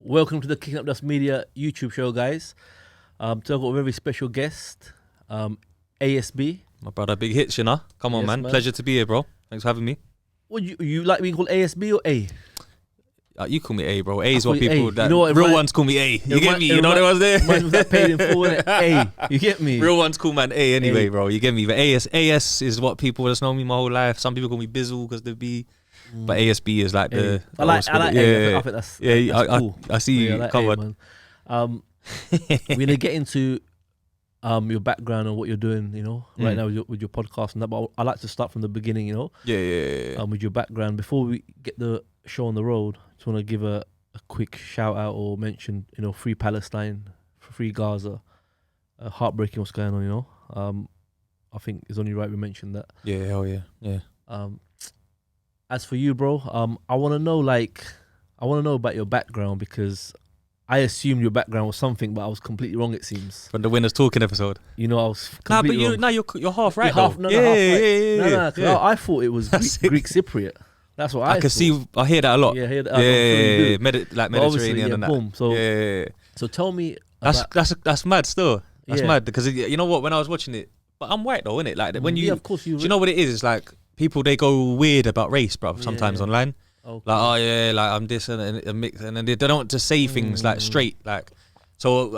Welcome to the Kicking Up Dust Media YouTube show, guys. Today I've got a very special guest, ASB. My brother, big hits, you know. Come on, Yes, man. man. Pleasure to be here, bro. Thanks for having me. What you like being called ASB or A? You call me A, bro. A is call what you A. people, You that know what, it real remind- ones call me A. You It get remi- me? it You know what I was there? Reminds me of that paid in full, innit? A. You get me? Real ones call man A anyway, A. bro. You get me? But AS is what people just know me my whole life. Some people call me Bizzle because the B. But ASB is like the... I like old school. A. I think that's cool. I see you. Yeah, I like Come A, on. man. We're gonna get into your background and what you're doing, right now with your podcast and that. But I like to start from the beginning, Yeah. with your background before we get the show on the road. Just want to give a quick shout out or mention, Free Palestine, Free Gaza. Heartbreaking what's going on, I think it's only right we mentioned that. Yeah, hell yeah. Yeah. As for you, bro, I want to know about your background, because I assumed your background was something, but I was completely wrong. It seems. From the Winners Talking episode. I was Nah, but completely wrong. you're half right, You're half- though. no, yeah, half yeah, right. yeah, yeah, No, 'cause I thought it was That's Greek Cypriot. That's what I can thought. see, I hear that a lot. Yeah, Yeah, yeah. like But obviously, Mediterranean and that. boom. So, Yeah. so tell me about. That's mad still. That's Yeah. mad because you know what? When I was watching it, but I'm white though, innit? Like when Yeah, of course do you know what it is? It's like people they go weird about race, bro. Sometimes Yeah. online, Okay. like oh yeah, like I'm this and a mix, and then they don't just say things like straight, like. So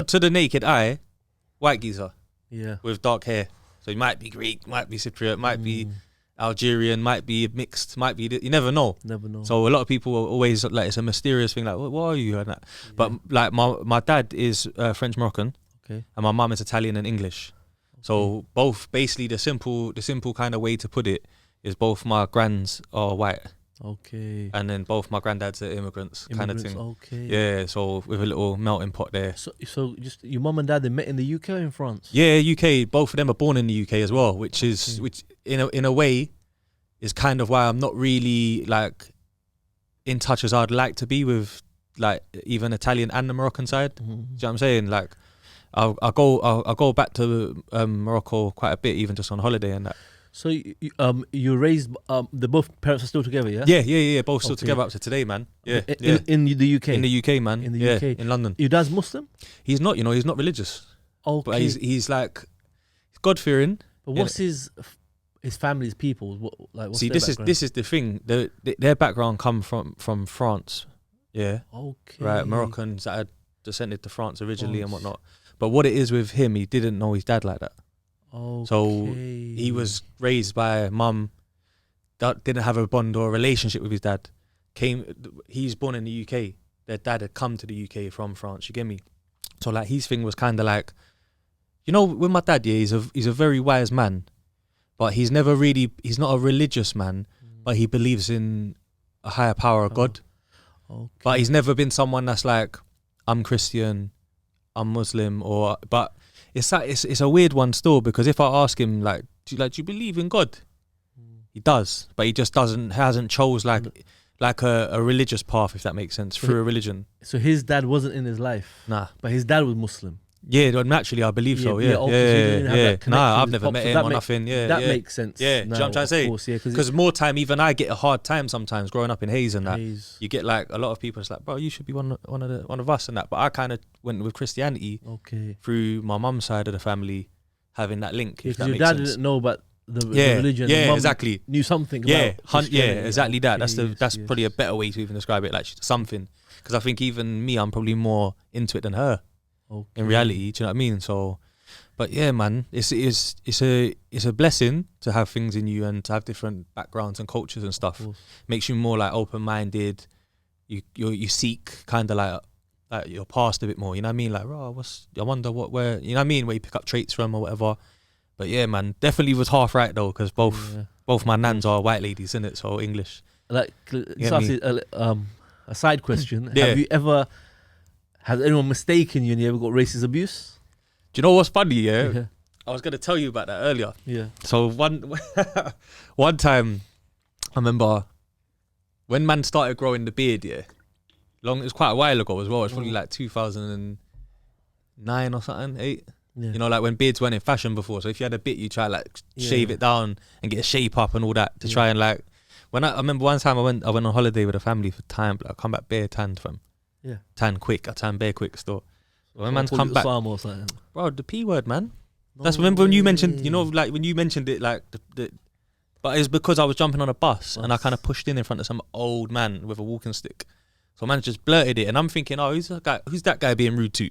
to the naked eye, white geezer Yeah. with dark hair. So he might be Greek, might be Cypriot, might be Algerian, might be mixed, might be you never know. Never know. So a lot of people are always like it's a mysterious thing, like what are you and that. But like my dad is French Moroccan, Okay. and my mum is Italian and English. So both basically the simple kind of way to put it is both my grands are white, Okay. and then both my granddads are immigrants kind of thing. Okay. Yeah, so with a little melting pot there. So just your mum and dad, they met in the UK or in France? Yeah, UK. Both of them are born in the UK as well, which in a way is kind of why I'm not really like in touch as I'd like to be with like even Italian and the Moroccan side. Do you know what I'm saying? Like I'll go back to Morocco quite a bit, even just on holiday and that. So you raised the both parents are still together, yeah? Yeah. Both still Okay. together up to today, man. Yeah, In the UK. in the UK, man. In the yeah, UK. in London. Your dad's Muslim? He's not, he's not religious, Okay. but he's like God fearing. But what's his family's people? What's See, their this background? is the thing. Their background come from France. Yeah. Okay. Right, Moroccans that had descended to France originally and France. whatnot. But what it is with him, he didn't know his dad like that. Okay. So he was raised by a mum that didn't have a bond or a relationship with his dad. He's born in the UK. Their dad had come to the UK from France. You get me? So like his thing was kind of like, with my dad, yeah, he's a very wise man, but he's not a religious man, but he believes in a higher power of God. Okay. But he's never been someone that's like, I'm Christian, I'm Muslim, but it's like it's a weird one still, because if I ask him like, do you believe in God? He does, but he just hasn't chose like a religious path, if that makes sense, through a religion. So his dad wasn't in his life. Nah. But his dad was Muslim. Yeah, well, naturally I believe so. Yeah, okay, so he didn't have that connection Nah, I've with never pops, met so him that or make- nothing. Yeah, that yeah. makes sense. Yeah, do you know what I'm trying to say? Of course, yeah, Because more time, even I get a hard time sometimes growing up in Hayes and that. Hayes. You get like a lot of people. It's like, bro, you should be one of us and that. But I kind of went with Christianity Okay. through my mum's side of the family, having that link. Yeah, If 'cause that your makes dad sense. didn't know about the Yeah, religion. yeah, Your mum exactly. Knew something Yeah, about Christianity. exactly that. That's Okay, that's yes. probably a better way to even describe it. Like something, because I think even me, I'm probably more into it than her Okay. in reality. Do you know what I mean? So, but yeah, man, it's a blessing to have things in you and to have different backgrounds and cultures and stuff. Of course. Makes you more like open minded. You seek kind of like your past a bit more. You know what I mean? Like, I wonder where you know what I mean? Where you pick up traits from or whatever. But yeah, man, definitely was half right though, because both my nans are white ladies, innit? So English. Like, Get so me? a side question. Yeah. Has anyone mistaken you and you ever got racist abuse? Do you know what's funny? Yeah, Yeah. I was gonna tell you about that earlier. Yeah. So one time, I remember when man started growing the beard. Yeah, it was quite a while ago as well. It's probably like 2009 or something, 8. Yeah. You know, like when beards weren't in fashion before. So if you had a bit, you try like shave it down and get a shape up and all that to try and like. I remember one time I went on holiday with a family for time, but I come back bare tanned from. Yeah. Tan quick. I tan bare quick still. So when I'll man's call come you back, Osama or something. bro, the P word, man. No That's remember when you mentioned, you know, way. like when you mentioned it, like but it's because I was jumping on a bus and I kind of pushed in front of some old man with a walking stick. So man just blurted it, and I'm thinking, oh, who's that guy being rude to?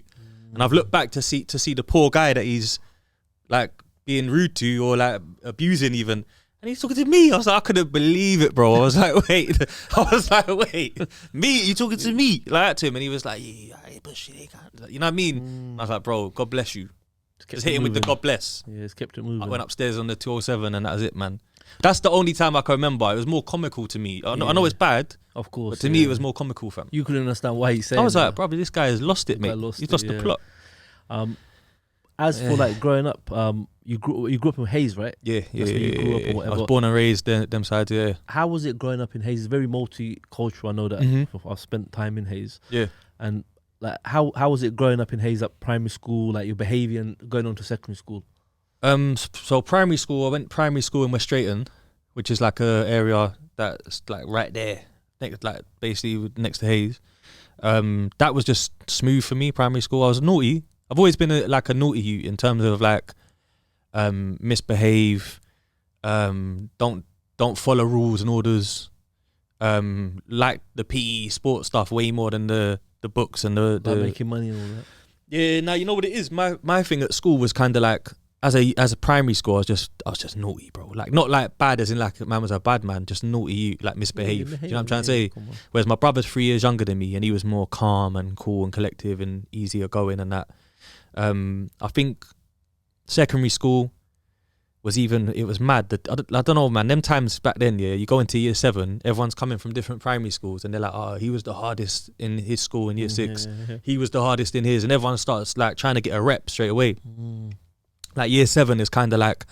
And I've looked back to see the poor guy that he's like being rude to or like abusing even, and he's talking to me. I was like, I couldn't believe it, bro. I was like, wait, me? You talking to me like that to him? And he was like, yeah, but shit, you know what I mean? I was like, bro, God bless you. Just hit him with the God bless. Yeah, it's kept it moving. I went upstairs on the 207 and that was it, man. That's the only time I can remember. It was more comical to me. I know it's bad, of course, but to me it was more comical, fam. You couldn't understand why he's saying I was like, that. brother, this guy has lost it, mate. He's lost the plot. As for like growing up, you grew up in Hayes, right? Yeah. You grew up or I whatever. was born and raised them sides, yeah. How was it growing up in Hayes? It's very multicultural. I know that. Mm-hmm. I've spent time in Hayes. Yeah. And like, how was it growing up in Hayes, like primary school, like your behaviour and going on to secondary school? So primary school, I went primary school in West Drayton, which is like a area that's like right there, like basically next to Hayes. That was just smooth for me. Primary school, I was naughty. I've always been a naughty youth in terms of like misbehave, don't follow rules and orders, like the PE sports stuff way more than the books and the making money and all that. Yeah, now you know what it is. My thing at school was kind of like as a primary school, I was just naughty, bro. Like not like bad as in like man was a bad man, just naughty, like misbehave. Do you know what I'm trying to say? Whereas my brother's 3 years younger than me, and he was more calm and cool and collective and easier going and that. I think secondary school it was mad. I don't know, man. Them times back then, yeah, you go into year 7, everyone's coming from different primary schools, and they're like, oh, he was the hardest in his school in year 6. Yeah. He was the hardest in his, and everyone starts like trying to get a rep straight away. Like year 7 is kind of like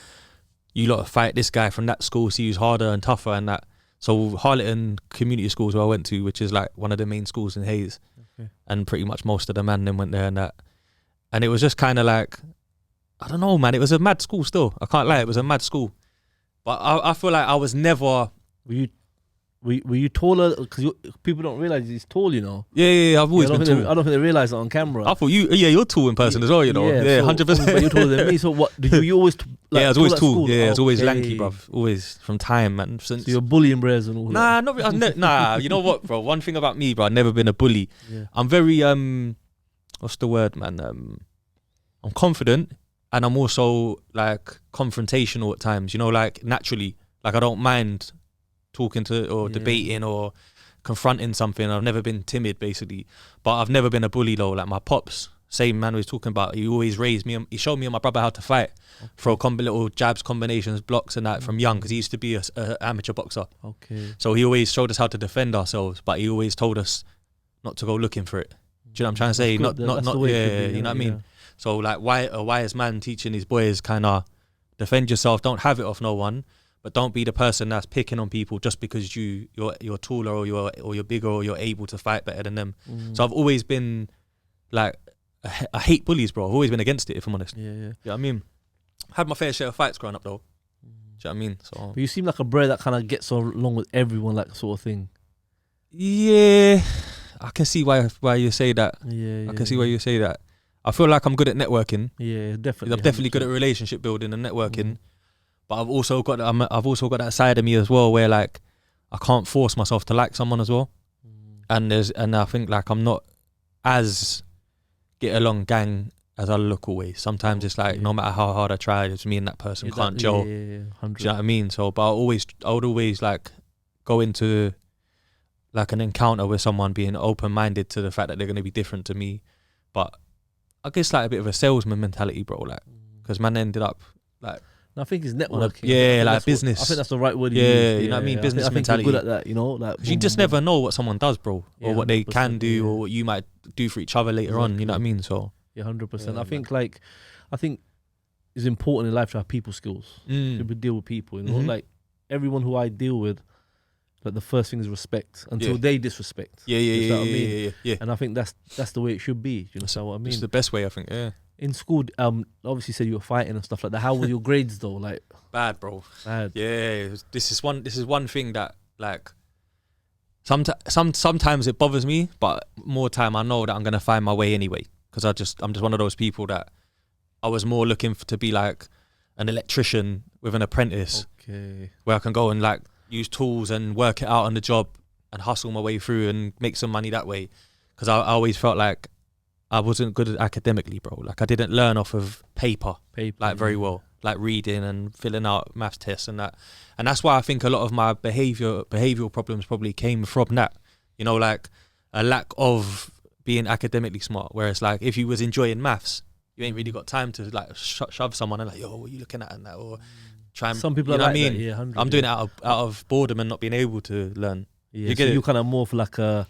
you lot fight this guy from that school, see who's harder and tougher and that. So Harleton Community Schools where I went to, which is like one of the main schools in Hayes, and pretty much most of the man then went there and that. And it was just kind of like, I don't know, man. It was a mad school still. I can't lie, it was a mad school. But I feel like I was never. Were you taller? Because people don't realize he's tall, you know. Yeah. I've always been tall. I don't think they realize it on camera. I thought you're tall in person as well, you know. Yeah, 100%. But you're taller than me. So what? Did you always? Like, yeah, I was always tall. Yeah, I was always Okay. lanky, bruv. Always from time, man. Since So you're bullying bros and all nah, that. not really. Nah. You know what, bro? One thing about me, bro, I've never been a bully. Yeah. I'm very what's the word, man? I'm confident, and I'm also like confrontational at times. You know, like naturally, like I don't mind talking to or debating or confronting something. I've never been timid, basically, but I've never been a bully though. Like my pops, same man we was talking about. He always raised me. He showed me and my brother how to fight, throw little jabs, combinations, blocks, and that from young, because he used to be a amateur boxer. Okay. So he always showed us how to defend ourselves, but he always told us not to go looking for it. Do you know what I'm trying to say? Not you know what I mean. So like, why a wise man teaching his boys kind of defend yourself, don't have it off no one, but don't be the person that's picking on people just because you're taller or you're bigger or you're able to fight better than them. So I've always been like, I hate bullies, bro. I've always been against it, if I'm honest. Yeah. You know what I mean? Had my fair share of fights growing up though. Do you know what I mean? So But you seem like a bro that kind of gets along with everyone, like sort of thing. yeah, I can see why you say that. Yeah. I can see why you say that. I feel like I'm good at networking. Yeah, definitely. I'm definitely good at relationship building and networking. But I've also got that side of me as well where like I can't force myself to like someone as well. And I think like I'm not as get along gang as I look always. Sometimes it's like no matter how hard I try, it's me and that person can't gel. Yeah, Do you know what I mean? So but I would always like go into like an encounter with someone being open minded to the fact that they're gonna be different to me. But I guess like a bit of a salesman mentality, bro, like because man ended up like I think it's networking. Like business. I think that's the right word. Yeah, you know what I mean? Business I think mentality. you're good at that, you know? Like, you just never know what someone does, bro, or what they 100%, can do, or what you might do for each other later on. You know what I mean? So yeah, 100%. Yeah, I think it's important in life to have people skills. To deal with people, you know? Like everyone who I deal with, like the first thing is respect until they disrespect. You know what I mean? Yeah. And I think that's the way it should be. Do you know what I mean? It's the best way, I think. Yeah. In school, obviously said you were fighting and stuff like that. How were your grades though? Like bad, bro. bad. Yeah. This is one thing that like Sometimes it bothers me, but more time I know that I'm gonna find my way anyway. Because I'm just one of those people that I was more looking to be like an electrician with an apprentice, where I can go and like use tools and work it out on the job and hustle my way through and make some money that way. Because I always felt like I wasn't good at academically, bro. Like I didn't learn off of paper like very well, like reading and filling out maths tests and that. And that's why I think a lot of my behavioral problems probably came from that, you know, like a lack of being academically smart. Whereas like if you was enjoying maths, you ain't really got time to like shove someone and like, yo, what are you looking at and that, or try and, some people you know are like what I mean? that, yeah, 100, I'm doing it out of boredom and not being able to learn. Yeah, you get so it? you're kind of more for like a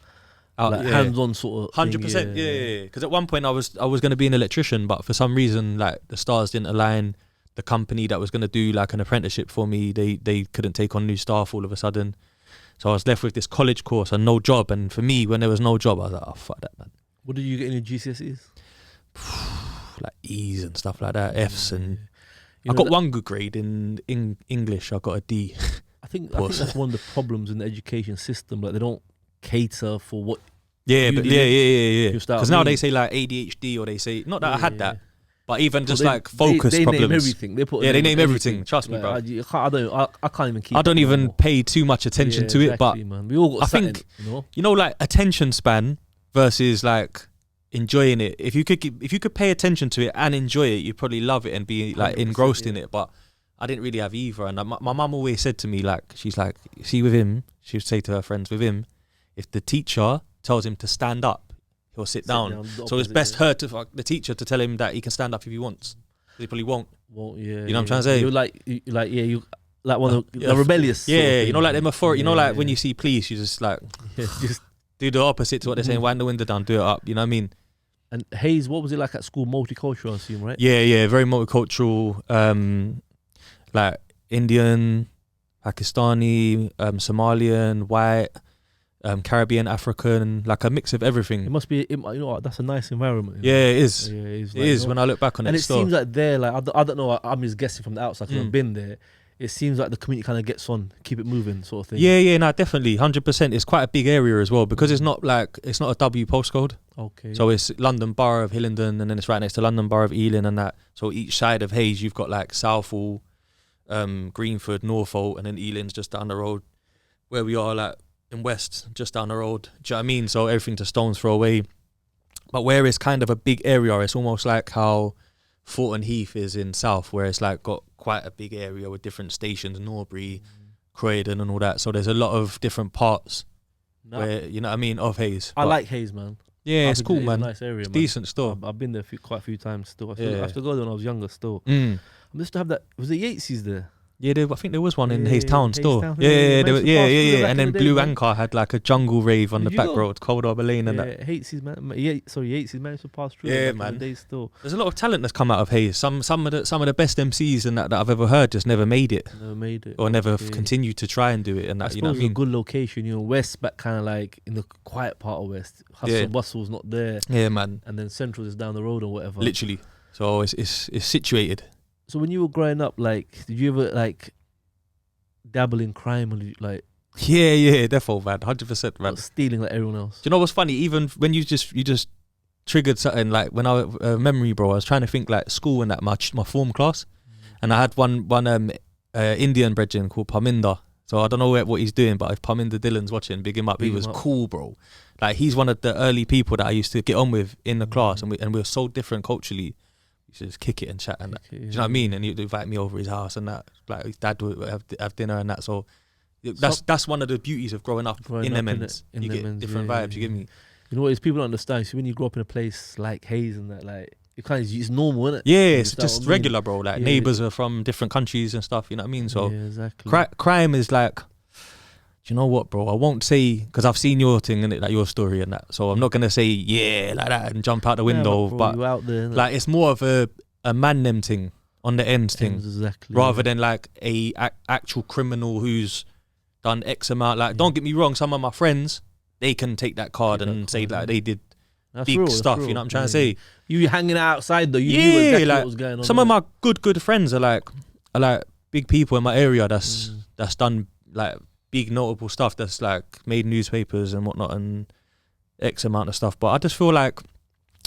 hands-on sort of 100%, yeah. Because at one point I was going to be an electrician, but for some reason like the stars didn't align. The company that was going to do like an apprenticeship for me, they couldn't take on new staff all of a sudden. So I was left with this college course and no job. And for me, when there was no job, I was like, oh, fuck that, man. What did you get in your GCSEs? Like E's and stuff like that, F's, and You I know got one good grade in English. I got a D. I think that's one of the problems in the education system. Like they don't cater for what. Yeah, but yeah. Because now mean? they say like ADHD, or they say not that I had that, but even just they, like focus they problems. name everything. They name everything. Trust me, like, bro. I can't even keep. I don't even pay too much attention to it, but man. We all got I think you know, like attention span versus like enjoying it. If you could pay attention to it and enjoy it, you'd probably love it and be like engrossed in it. But I didn't really have either. And my mum always said to me, like, she's like, see, with him, she would say to her friends, with him, if the teacher tells him to stand up, he'll sit down. So it's best the teacher to tell him that he can stand up if he wants. He probably won't. You know what I'm trying to say? You're you like one of the rebellious. Yeah, you know, like them authority. You know, like when you see police, you just like just do the opposite to what they're saying. Wind the window down, do it up. You know what I mean? And Hayes, what was it like at school? Multicultural, I assume, right? Yeah, very multicultural. Like Indian, Pakistani, Somalian, white, Caribbean, African, like a mix of everything. It must be, you know what, that's a nice environment. Yeah, it is. Yeah, it is when I look back on it. And it seems like they're like, I don't know, I'm just guessing from the outside because I've been there. It seems like the community kind of gets on, keep it moving sort of thing. Yeah, no, definitely, 100%. It's quite a big area as well because it's not a W postcode. Okay. So it's London Borough of Hillingdon, and then it's right next to London Borough of Ealing and that. So each side of Hayes, you've got like Southall, Greenford, Norfolk, and then Ealing's just down the road. Where we are, like in West, just down the road. Do you know what I mean? So everything to stone's throw away. But where it's kind of a big area, it's almost like how Thornton Heath is in South, where it's like got quite a big area with different stations, Norbury, Croydon and all that. So there's a lot of different parts where, you know what I mean, of Hayes. I like Hayes, man. Yeah, it's cool, man. It's a nice area, it's man. Decent still. I've been there quite a few times still. I used to go there when I was younger still. I used to have that, was it Yatesy's there? Yeah, I think there was one in Hayes Town still. Town, Yeah. And then Blue Anchor had like a jungle rave on the back road, Cold Harbour Lane and that. Yatesy's managed to pass through. Yeah, man. The still. There's a lot of talent that's come out of Hayes. Some of the best MCs and that I've ever heard just never made it. Or never continued to try and do it. And that, I suppose it's a good location, you know, West, but kind of like in the quiet part of West. Hustle bustle's not there. Yeah, man. And then Central is down the road or whatever. Literally. So it's situated. So when you were growing up, like, did you ever like dabble in crime or like? Yeah, defo, man, 100%, man. Stealing like everyone else. Do you know what's funny? Even when you just triggered something, like when I memory, bro, I was trying to think like school and that my form class, and I had one Indian brethren called Parminder. So I don't know what he's doing, but if Parminder Dillon's watching, big him up. He was cool, bro. Like he's one of the early people that I used to get on with in the class, and we were so different culturally. He used to just kick it and chat and that. Do you know what I mean? And he'd invite me over his house and that. Like his dad would have dinner and that. So that's one of the beauties of growing up in them ends. You get different vibes. You get me? You know what? Is people don't understand. So when you grow up in a place like Hayes and that, like it's normal, isn't it? Yeah, it's just regular, bro. Like neighbours are from different countries and stuff. You know what I mean? So exactly. Crime is like. Do you know what, bro? I won't say, because I've seen your thing and like your story and that, so I'm not gonna say like that and jump out the window. Bro, but out there, like it's more of a man them thing on the ends thing, exactly, rather than like a actual criminal who's done X amount. Like, don't get me wrong, some of my friends, they can take that card and say like they did big stuff. You know what I'm trying to say? You hanging outside though, you knew exactly what was going on. Some of my good friends are like big people in my area that's done like big notable stuff that's like made newspapers and whatnot and X amount of stuff. But I just feel like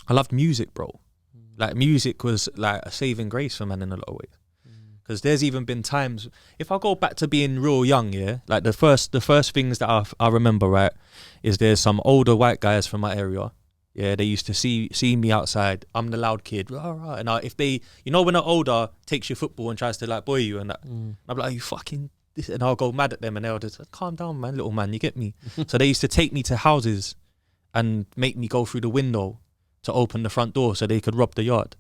I loved music, bro. Like music was like a saving grace for man in a lot of ways. Because there's even been times, if I go back to being real young, yeah, like the first things that I remember, right, is there's some older white guys from my area. Yeah, they used to see me outside. I'm the loud kid, rah, rah. And if they, you know, when they're older, takes your football and tries to like boy you and that, I'm like, you fucking this, and I'll go mad at them, and they'll just calm down, man, little man, you get me. So they used to take me to houses and make me go through the window to open the front door so they could rob the yard.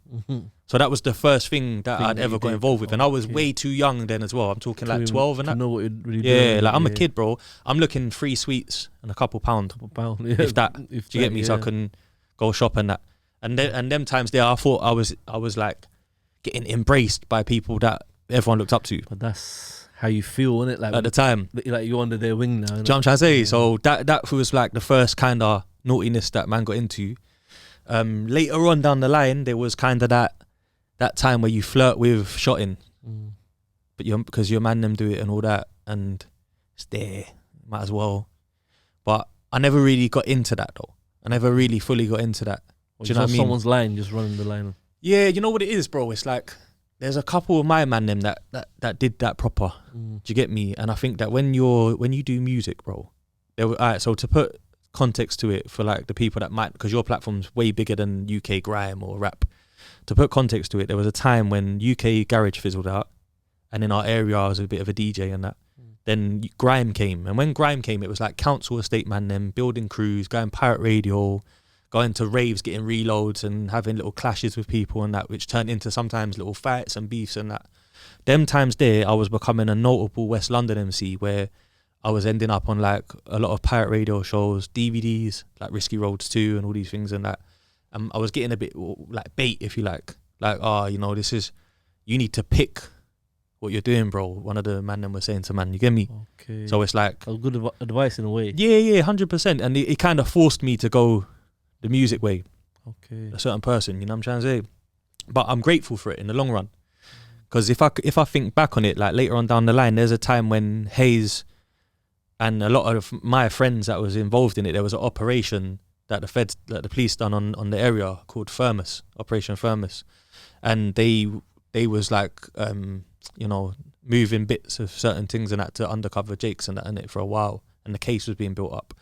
So that was the first thing that I'd ever got involved with, and I was way too young then as well. I'm talking like 12 and that. Know what you're really yeah, doing, like I'm a kid, bro. I'm looking 3 sweets and a couple pound, yeah. if that. Do you get me? So I can go shop and that. And them times there, I thought I was like getting embraced by people that everyone looked up to. But that's how you feel, isn't it? Like at the time, like you're under their wing now. Do you know what I'm trying to say? So that was like the first kind of naughtiness that man got into. Later on down the line, there was kind of that time where you flirt with shotting, but because your man them do it and all that, and it's there, might as well. But I never really got into that though. I never really fully got into that. Or do you know what I mean? Someone's line, just running the line. Yeah, you know what it is, bro. It's like there's a couple of my man them that did that proper. Do you get me? And I think that when you do music, bro, alright. So to put context to it for like the people that might, because your platform's way bigger than UK grime or rap. To put context to it, there was a time when UK garage fizzled out, and in our area I was a bit of a DJ and that. Then grime came, and when grime came, it was like council estate man them building crews, going pirate radio, going to raves, getting reloads and having little clashes with people and that, which turned into sometimes little fights and beefs and that. Them times there, I was becoming a notable West London MC where I was ending up on like a lot of pirate radio shows, DVDs, like Risky Roads 2 and all these things and that. I was getting a bit like bait, if you like, you know, you need to pick what you're doing, bro. One of the man them was saying to man, you get me? Okay. So it's like good advice in a way. Yeah, 100%. And it kind of forced me to go the music way. Okay. A certain person, you know what I'm trying to say? But I'm grateful for it in the long run. Because if I think back on it, like later on down the line, there's a time when Hayes and a lot of my friends that was involved in it, there was an operation that the police done on the area called Firmus, Operation Firmus. And they was like, you know, moving bits of certain things and that to undercover Jakes and that in it for a while. And the case was being built up.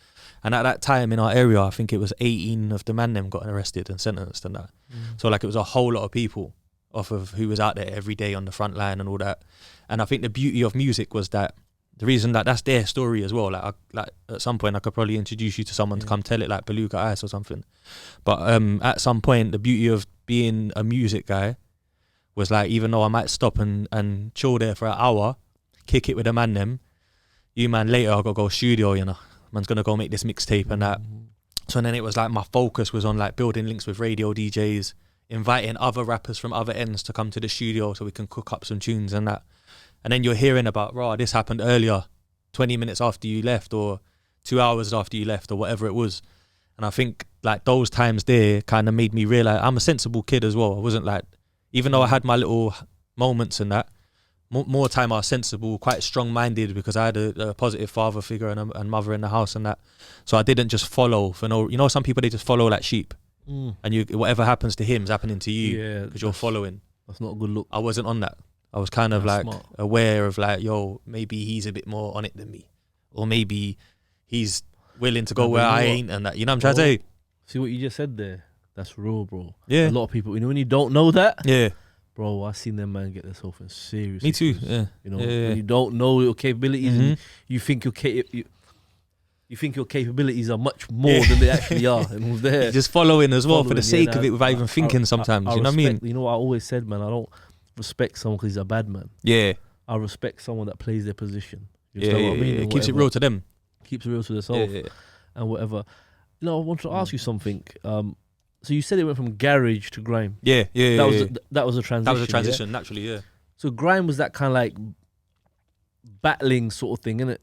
And at that time in our area, I think it was 18 of the man them got arrested and sentenced and that. So like it was a whole lot of people off of who was out there every day on the front line and all that. And I think the beauty of music was that the reason that that's their story as well. Like at some point I could probably introduce you to someone to come tell it, like Beluga Ice or something. But at some point, the beauty of being a music guy was like, even though I might stop and chill there for an hour, kick it with a man them, you man later I gotta go studio, you know. Man's gonna go make this mixtape and that. So then it was like my focus was on like building links with radio DJs, inviting other rappers from other ends to come to the studio so we can cook up some tunes and that. And then you're hearing about, this happened earlier, 20 minutes after you left or 2 hours after you left or whatever it was. And I think like those times there kind of made me realize I'm a sensible kid as well. I wasn't like, even though I had my little moments and that, more time I was sensible, quite strong-minded because I had a positive father figure and mother in the house and that. So I didn't just follow for no, you know, some people, they just follow like sheep and whatever happens to him is happening to you because you're following. That's not a good look. I wasn't on that. I was kind of like smart. aware of like, yo, maybe he's a bit more on it than me, or maybe he's willing to go where I ain't and that. You know what I'm trying to say? See what you just said there? That's real, bro. Yeah. A lot of people, you know, when you don't know that, yeah, bro, I seen them man get themselves in serious. Me too. issues. Yeah. You know, Yeah. when you don't know your capabilities and you think you think your capabilities are much more than they actually are, and was there You're just following as well for the Following, sake of it without even thinking sometimes. You know what I mean? You know what I always said, man? I don't respect someone because he's a bad man. Yeah. I respect someone that plays their position. You Yeah, understand what I mean? It And keeps it whatever. real to them. Keeps it real to themselves Yeah. and whatever. You know, I want to ask you something. So you said it went from garage to grime. Yeah. That was that was a transition. That was a yeah? transition, naturally, yeah. So grime was that kind of like battling sort of thing, innit?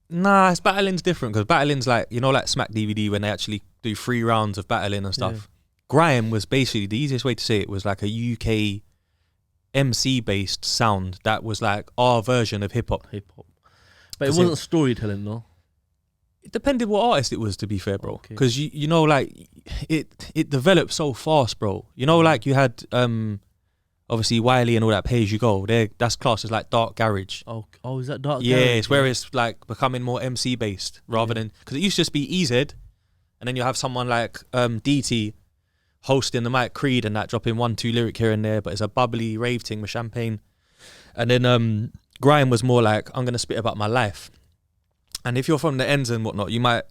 Nah, it's battling's different because battling's like, you know, like Smack DVD when they actually do 3 rounds of battling and stuff. Yeah. Grime was basically, the easiest way to say it was like a UK MC based sound that was like our version of hip hop. Hip hop. But it wasn't storytelling, no? It depended what artist it was, to be fair, bro. Okay. Because you know, like it developed so fast, bro. You know, like you had obviously Wiley and all that Pay As You Go. That's classed as like dark garage. Oh, is that dark Yeah, garage? it's where it's like becoming more MC based rather than, because it used to just be EZ, and then you have someone like DT hosting the mic, Creed, and that dropping 1-2 lyric here and there, but it's a bubbly rave thing with champagne. And then grime was more like, I'm gonna spit about my life. And if you're from the ends and whatnot, you might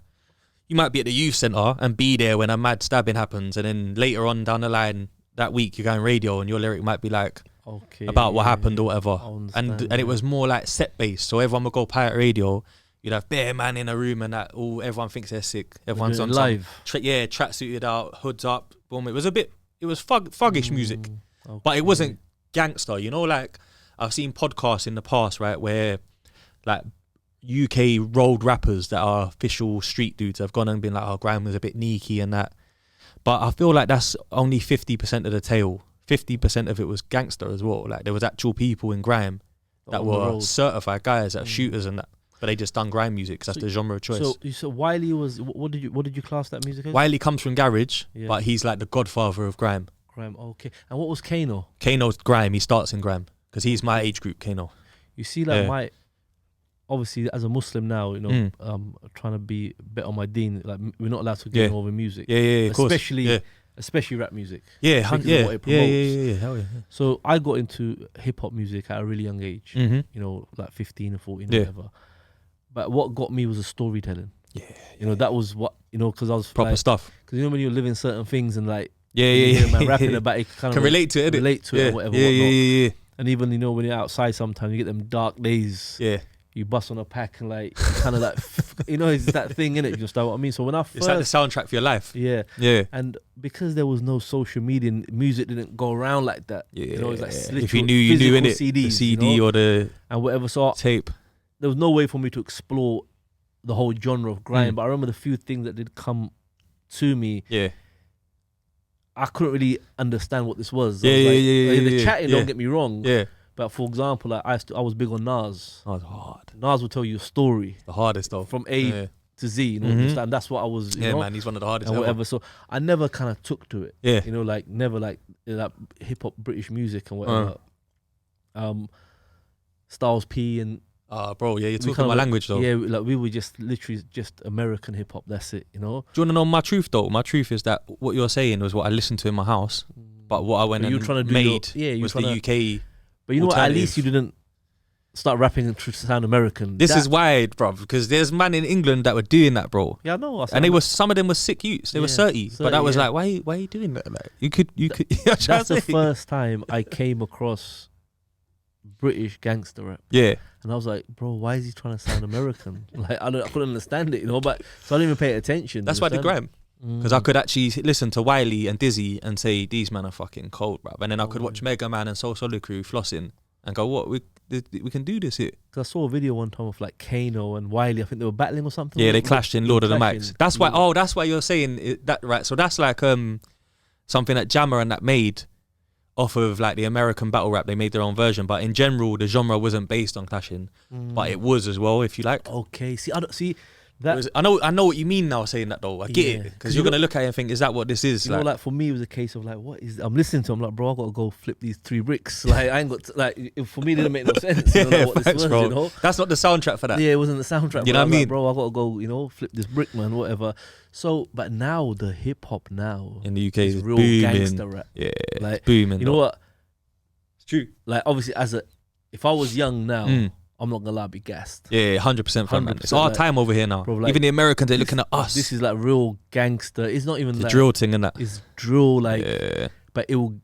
be at the youth centre and be there when a mad stabbing happens, and then later on down the line that week you're going radio and your lyric might be like about what happened or whatever. And it was more like set based, so everyone would go pirate radio. You'd have bare man in a room and that everyone thinks they're sick. Everyone's on live. Track suited out, hoods up, boom. It was thuggish music, but it wasn't gangster. You know, like I've seen podcasts in the past, right, where like UK road rappers that are official street dudes have gone and been like, oh, grime was a bit sneaky and that. But I feel like that's only 50% of the tale. 50% of it was gangster as well. Like there was actual people in grime that were certified guys that are shooters and that, but they just done grime music because that's the genre of choice. So you said Wiley was, what did you class that music as? Wiley comes from garage, but he's like the godfather of grime. Grime, okay. And what was Kano? Kano's grime. He starts in grime because he's my age group, Kano. You see, like obviously as a Muslim now, you know, trying to be a bit on my deen, like we're not allowed to get involved in music. Yeah, of course. Especially rap music. Yeah. Hell yeah. So I got into hip hop music at a really young age, you know, like 15 or 14 or whatever. But what got me was the storytelling. You know, that was what, you know, because I was proper stuff. Because you know when you're living certain things and like, man rapping about it, kind can of relate to it, or whatever. Yeah. And even, you know, when you're outside sometimes you get them dark days. Yeah. You bust on a pack and like kind of like you know, it's that thing in it. You understand what I mean? So when I first, it's like the soundtrack for your life. Yeah. And because there was no social media, and music didn't go around like that. You know, it's like if you knew, you knew in it. CDs, the CD, you know? Or the and whatever. So tape. There was no way for me to explore the whole genre of grime. But I remember the few things that did come to me. Yeah. I couldn't really understand what this was. The chatting. Don't get me wrong. Yeah. But for example, like I was big on Nas. That was hard. Nas will tell you a story. The hardest though. From A to Z, you know, understand? That's what I was, you know, man, he's one of the hardest and ever. whatever. So I never kind of took to it. Yeah. You know, like never like hip hop British music and whatever. Styles P and bro, you're talking my language though. Yeah, like we were just literally just American hip hop, that's it, you know. Do you want to know my truth though? My truth is that what you're saying was what I listened to in my house, but what I went and made was the UK. But you know what, at least you didn't start rapping to sound American. This is why, bro, because there's man in England that were doing that, bro. Yeah, I know. And they were, some of them were sick youths. They were 30. But that was like, why are you doing that? Like, you could. That's the first time I came across British gangster rap. Yeah. And I was like, bro, why is he trying to sound American? Like, I couldn't understand it, you know, but so I didn't even pay attention. That's why I did grime. Because I could actually listen to Wiley and Dizzy and say, these men are fucking cold, bruv. And then I could watch Mega Man and Soul Solid Crew flossing and go, what, we can do this here. Because I saw a video one time of like Kano and Wiley. I think they were battling or something. Yeah, they clashed in Lord of the Mics. That's why, that's why you're saying that, right? So that's like something that Jammer and that made off of like the American battle rap. They made their own version. But in general, the genre wasn't based on clashing. But it was as well, if you like. Okay, see, I don't see... That, I know what you mean now saying that though. I get it, because you're gonna look at it and think, is that what this is? You know, like for me, it was a case of like, what is? I'm listening to. I'm like, bro, I gotta go flip these 3 bricks. Like I ain't got for me, it didn't make no sense. You know, like, what this was, bro. You know, that's not the soundtrack for that. Yeah, it wasn't the soundtrack. You know what I mean, like, bro? I gotta go, you know, flip this brick, man, whatever. So, but now the hip hop now in the UK is real booming. Gangster rap. Yeah, like booming. You know what? It's true. Like obviously, if I was young now. I'm not gonna lie, I'll be gassed. Yeah, 100% fun, man. It's our time over here now. Bro, like, even the Americans, they're looking at us. This is like real gangster. It's not even the like, drill thing and that. It's drill, like. Yeah. But it will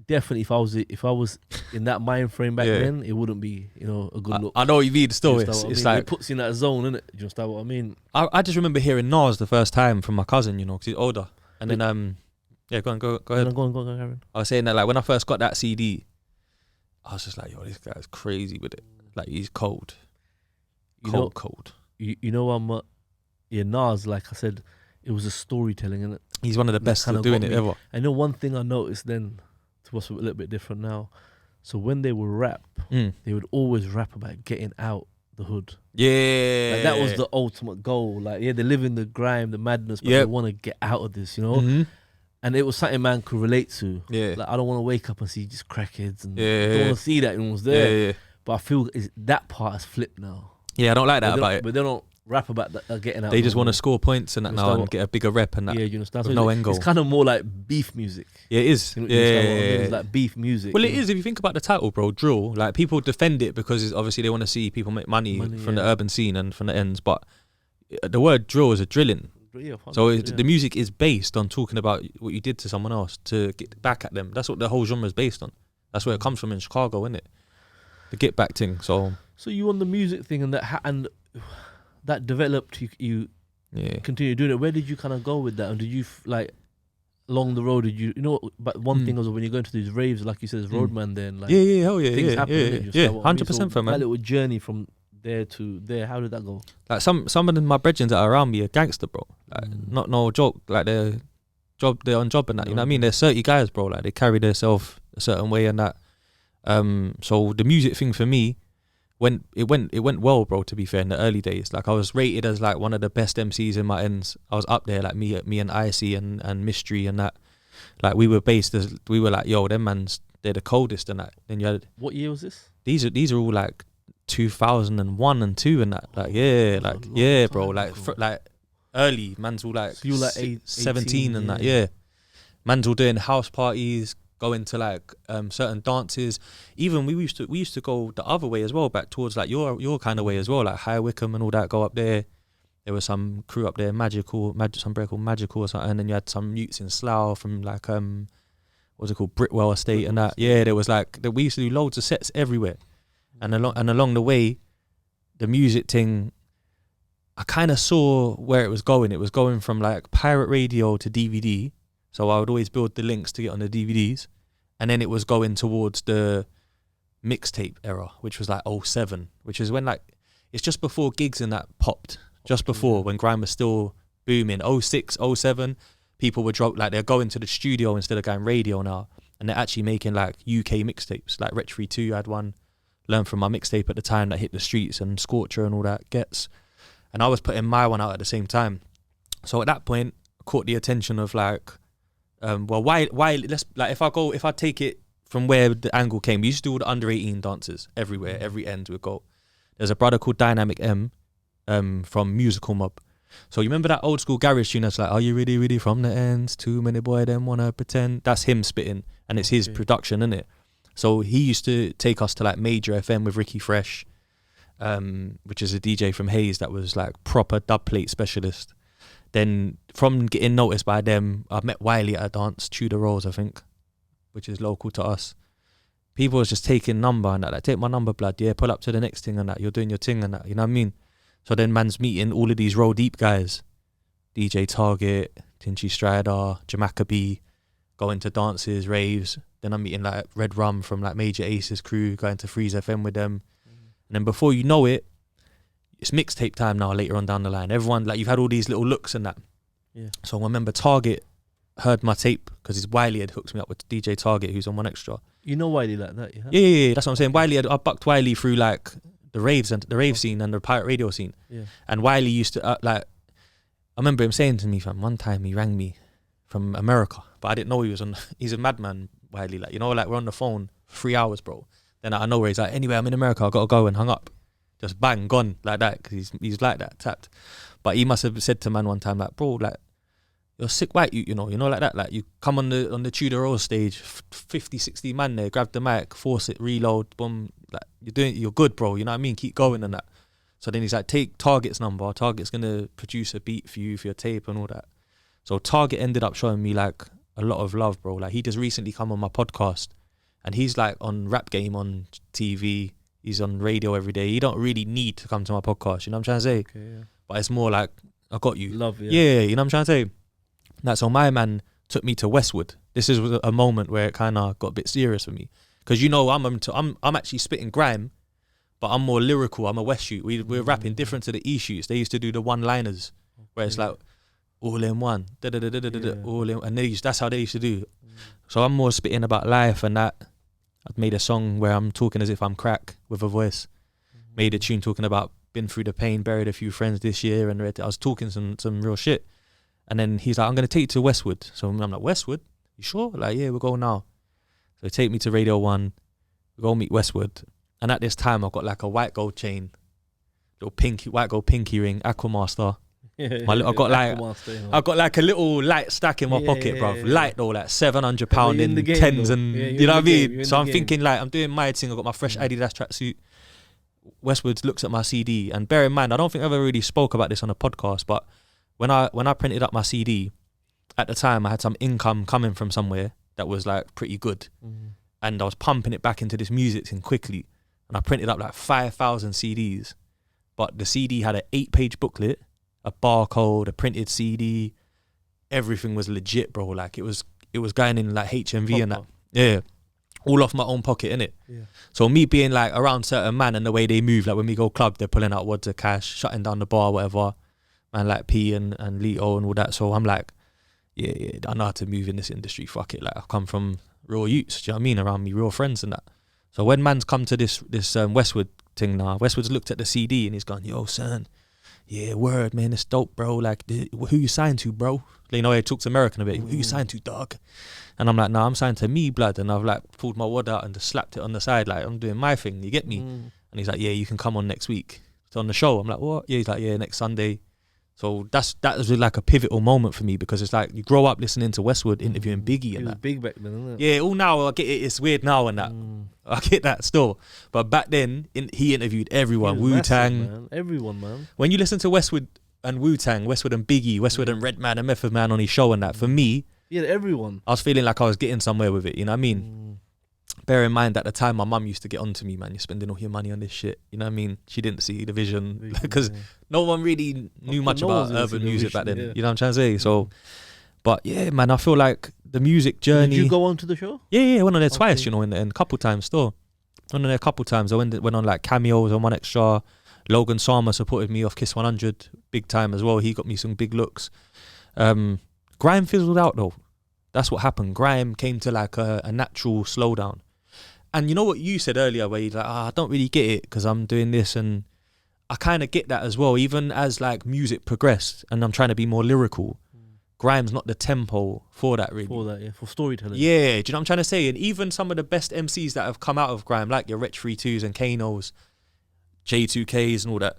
definitely, if I was in that mind frame back then, it wouldn't be, you know, a good look. I know what you mean. Still, it's like it puts you in that zone, innit? Do you understand what I mean? I just remember hearing Nas the first time from my cousin, you know, because he's older. And then go ahead. Go on, Aaron. I was saying that like when I first got that CD, I was just like, yo, this guy's crazy with it. Like he's cold. Cold. You know, Nas, like I said, it was a storytelling, innit? He's one of the best at doing it ever. I know one thing I noticed then, to what's a little bit different now. So when they would rap, they would always rap about getting out the hood. Yeah. Like, that was the ultimate goal. Like, yeah, they live in the grime, the madness, but they want to get out of this, you know? Mm-hmm. And it was something man could relate to. Yeah. Like, I don't want to wake up and see just crackheads, and Yeah. I don't want to see that anyone's there. Yeah. But I feel that part has flipped now. Yeah, I don't like that But about it. But they don't rap about that, getting out. They just no want to more. score points and that now and get a bigger rep and that. Yeah, you understand? With So no end goal. It's kind of more like beef music. Yeah, it is. You know, Yeah, it's like beef music. Well, it is if you think about the title, bro. Drill. Like, people defend it because obviously they want to see people make money from the urban scene and from the ends. But the word drill is a drilling. Yeah, So the music is based on talking about what you did to someone else to get back at them. That's what the whole genre is based on. That's where it comes from in Chicago, isn't it? The get back thing. So you on the music thing and that developed. You continue doing it. Where did you kind of go with that? And did you like along the road? Did you know? But one thing was when you go into these raves, like you said, as roadman, then like hell yeah, things happen. Yeah, 100% for man. That little journey from there to there. How did that go? Like some of my brethren that are around me are gangster, bro. Like not no joke. Like they're on job and that. You know what I mean? They're 30 guys, bro. Like they carry themselves a certain way and that. So the music thing for me, it went well, bro. To be fair, in the early days, like I was rated as like one of the best MCs in my ends. I was up there, like me and Icy and Mystery and that. Like we were like, yo, them mans, they're the coldest and that. Then you had, what year was this? These are all like 2001 and 2 and that. Like bro. Like early man's all like, so you were like 17 and that. Yeah, man's all doing house parties, going to like certain dances. Even we used to go the other way as well, back towards like your kind of way as well, like High Wycombe and all that. Go up there. There was some crew up there, some break called Magical or something, and then you had some mutes in Slough from like what's it called, Britwell Estate and that. Yeah, there was like we used to do loads of sets everywhere, and along the way, the music thing, I kind of saw where it was going. It was going from like pirate radio to DVD. So I would always build the links to get on the DVDs. And then it was going towards the mixtape era, which was like 07, which is when like, it's just before gigs and that popped. Just before, when grime was still booming. 06, 07, people would they're going to the studio instead of going radio now. And they're actually making like UK mixtapes. Like Retry 2 had one, Learn From My Mixtape at the time, that hit the streets, and Scorcher and all that gets. And I was putting my one out at the same time. So at that point, caught the attention of like, why let's like if I take it from where the angle came, we used to do all the under 18 dances everywhere, every end we'd go. There's a brother called Dynamic M from Musical Mob. So you remember that old school garage tune that's like, are you really from the ends? Too many boy them wanna pretend. That's him spitting, and it's his production, isn't it? So he used to take us to like Major FM with Ricky Fresh, which is a DJ from Hayes that was like proper dubplate specialist. Then from getting noticed by them, I met Wiley at a dance, Tudor Rose, I think, which is local to us. People was just taking number and that, like, take my number, blood, yeah, pull up to the next thing and that, you're doing your thing and that, you know what I mean? So then man's meeting all of these Roll Deep guys, DJ Target, Tinchy Strider, Jamaica, going to dances, raves. Then I'm meeting like Red Rum from like Major Ace's crew, going to Freeze FM with them. And then before you know it, it's mixtape time now later on down the line. Everyone, like, you've had all these little looks and that. Yeah. So I remember Target heard my tape because his Wiley had hooked me up with DJ Target, who's on One Extra. You know Wiley like that, yeah? Yeah, that's what I'm saying. I bucked Wiley through like the raves and the rave scene and the pirate radio scene. Yeah. And Wiley used to I remember him saying to me, fam, one time he rang me from America, but I didn't know he's a madman, Wiley. Like, you know, like we're on the phone for 3 hours, bro. Then I know where he's like, anyway, I'm in America, I gotta go, and hung up. Just bang, gone, like that, because he's like that, tapped. But he must have said to man one time, like, bro, like, you're sick white, you know, like that. Like, you come on the Tudor Rose stage, 50, 60 man there, grab the mic, force it, reload, boom, like, you're good, bro, you know what I mean? Keep going and that. So then he's like, take Target's number, Target's gonna produce a beat for you for your tape and all that. So Target ended up showing me like a lot of love, bro. Like, he just recently come on my podcast, and he's like on Rap Game on TV. He's on radio every day. He don't really need to come to my podcast, you know what I'm trying to say? Okay, yeah. But it's more like, I got you. Love, yeah. Yeah, you know what I'm trying to say? That's so my man took me to Westwood. This is a moment where it kind of got a bit serious for me. Because, you know, I'm actually spitting grime, but I'm more lyrical. I'm a West shoot. We're rapping different to the East shoots. They used to do the one-liners, where it's like, all in one, all in, and that's how they used to do. So I'm more spitting about life and that. I've made a song where I'm talking as if I'm crack with a voice. made a tune talking about been through the pain, buried a few friends this year, and I was talking some real shit. And then he's like, I'm gonna take you to Westwood. So I'm like, Westwood? You sure? Like, yeah, we'll go now. So they take me to Radio 1. We go meet Westwood. And at this time, I've got like a white gold chain, white gold pinky ring, Aquamaster. I got like a little light stack in my pocket, bruv. Light though, like £700 in tens, and you know what I mean. So I'm thinking like I'm doing my thing. I got my fresh Adidas tracksuit. Westwood looks at my CD, and bear in mind, I don't think I've ever really spoke about this on a podcast, but when I printed up my CD, at the time I had some income coming from somewhere that was like pretty good, and I was pumping it back into this music thing quickly, and I printed up like 5,000 CDs, but the CD had an 8-page booklet, a barcode, a printed CD, everything was legit, bro. Like it was going in like HMV and that, yeah, all off my own pocket, innit? Yeah. So me being like around certain man and the way they move, like when we go club, they're pulling out wads of cash, shutting down the bar, whatever, man, like P and Lito and all that. So I'm like, yeah, I know how to move in this industry. Fuck it, like I come from real youths, do you know what I mean? Around me, real friends and that. So when man's come to this Westwood thing now, Westwood's looked at the CD and he's gone, yo, son, yeah, word, man, it's dope, bro. Like, who you signed to, bro? You know, he talks American a bit. Who you signed to, dog? And I'm like, nah, I'm signed to me, blood. And I've like pulled my wad out and just slapped it on the side, like I'm doing my thing. You get me? And he's like, yeah, you can come on next week. So on the show, I'm like, what? Yeah, he's like, yeah, next Sunday. So that was like a pivotal moment for me, because it's like you grow up listening to Westwood interviewing Biggie and it was that. big back then, isn't it? Yeah, all now I get it. It's weird now and that. I get that still, but back then he interviewed everyone. Wu-Tang, everyone, man. When you listen to Westwood and Wu-Tang, Westwood and Biggie, Westwood and Redman and Method Man on his show and that, for me, yeah, everyone. I was feeling like I was getting somewhere with it. You know what I mean? Bear in mind, at the time, my mum used to get on to me, man, you're spending all your money on this shit. You know what I mean? She didn't see the vision, because no one really knew much about urban music back then. You know what I'm trying to say? So, but yeah, man, I feel like the music journey. Did you go on to the show? Yeah, I went on there twice, you know, and a couple times still. Went on there a couple times. I went on like cameos on One Extra. Logan Sama supported me off Kiss 100 big time as well. He got me some big looks. Grime fizzled out though. That's what happened. Grime came to like a natural slowdown. And you know what you said earlier, where you're like, I don't really get it because I'm doing this, and I kind of get that as well. Even as like music progressed and I'm trying to be more lyrical, Grime's not the tempo for that really. For that, yeah, for storytelling. Yeah, do you know what I'm trying to say? And even some of the best MCs that have come out of Grime, like your Wretch 32s and Kanos, J2Ks and all that,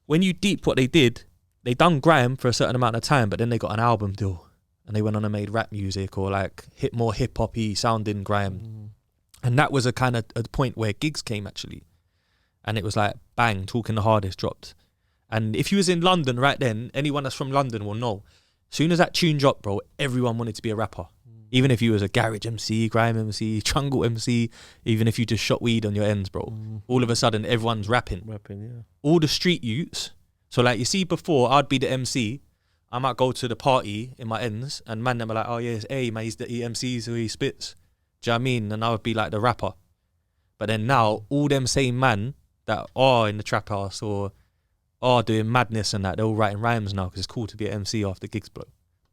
when you deep what they did, they done Grime for a certain amount of time, but then they got an album deal and they went on and made rap music or like more hip-hop-y sounding Grime. And that was a kind of a point where gigs came actually. And it was like, bang, Talking the Hardest dropped. And if you was in London right then, anyone that's from London will know, as soon as that tune dropped, bro, everyone wanted to be a rapper. Even if you was a garage MC, grime MC, jungle MC, even if you just shot weed on your ends, bro. All of a sudden, everyone's rapping. Yeah. All the street youths. So like you see before, I'd be the MC. I might go to the party in my ends and man them are like, oh yeah, hey man, he MCs who he spits. Do you know what I mean? And I would be like the rapper. But then now, all them same man that are in the trap house or are doing madness and that, they're all writing rhymes now because it's cool to be an MC after gigs, bro.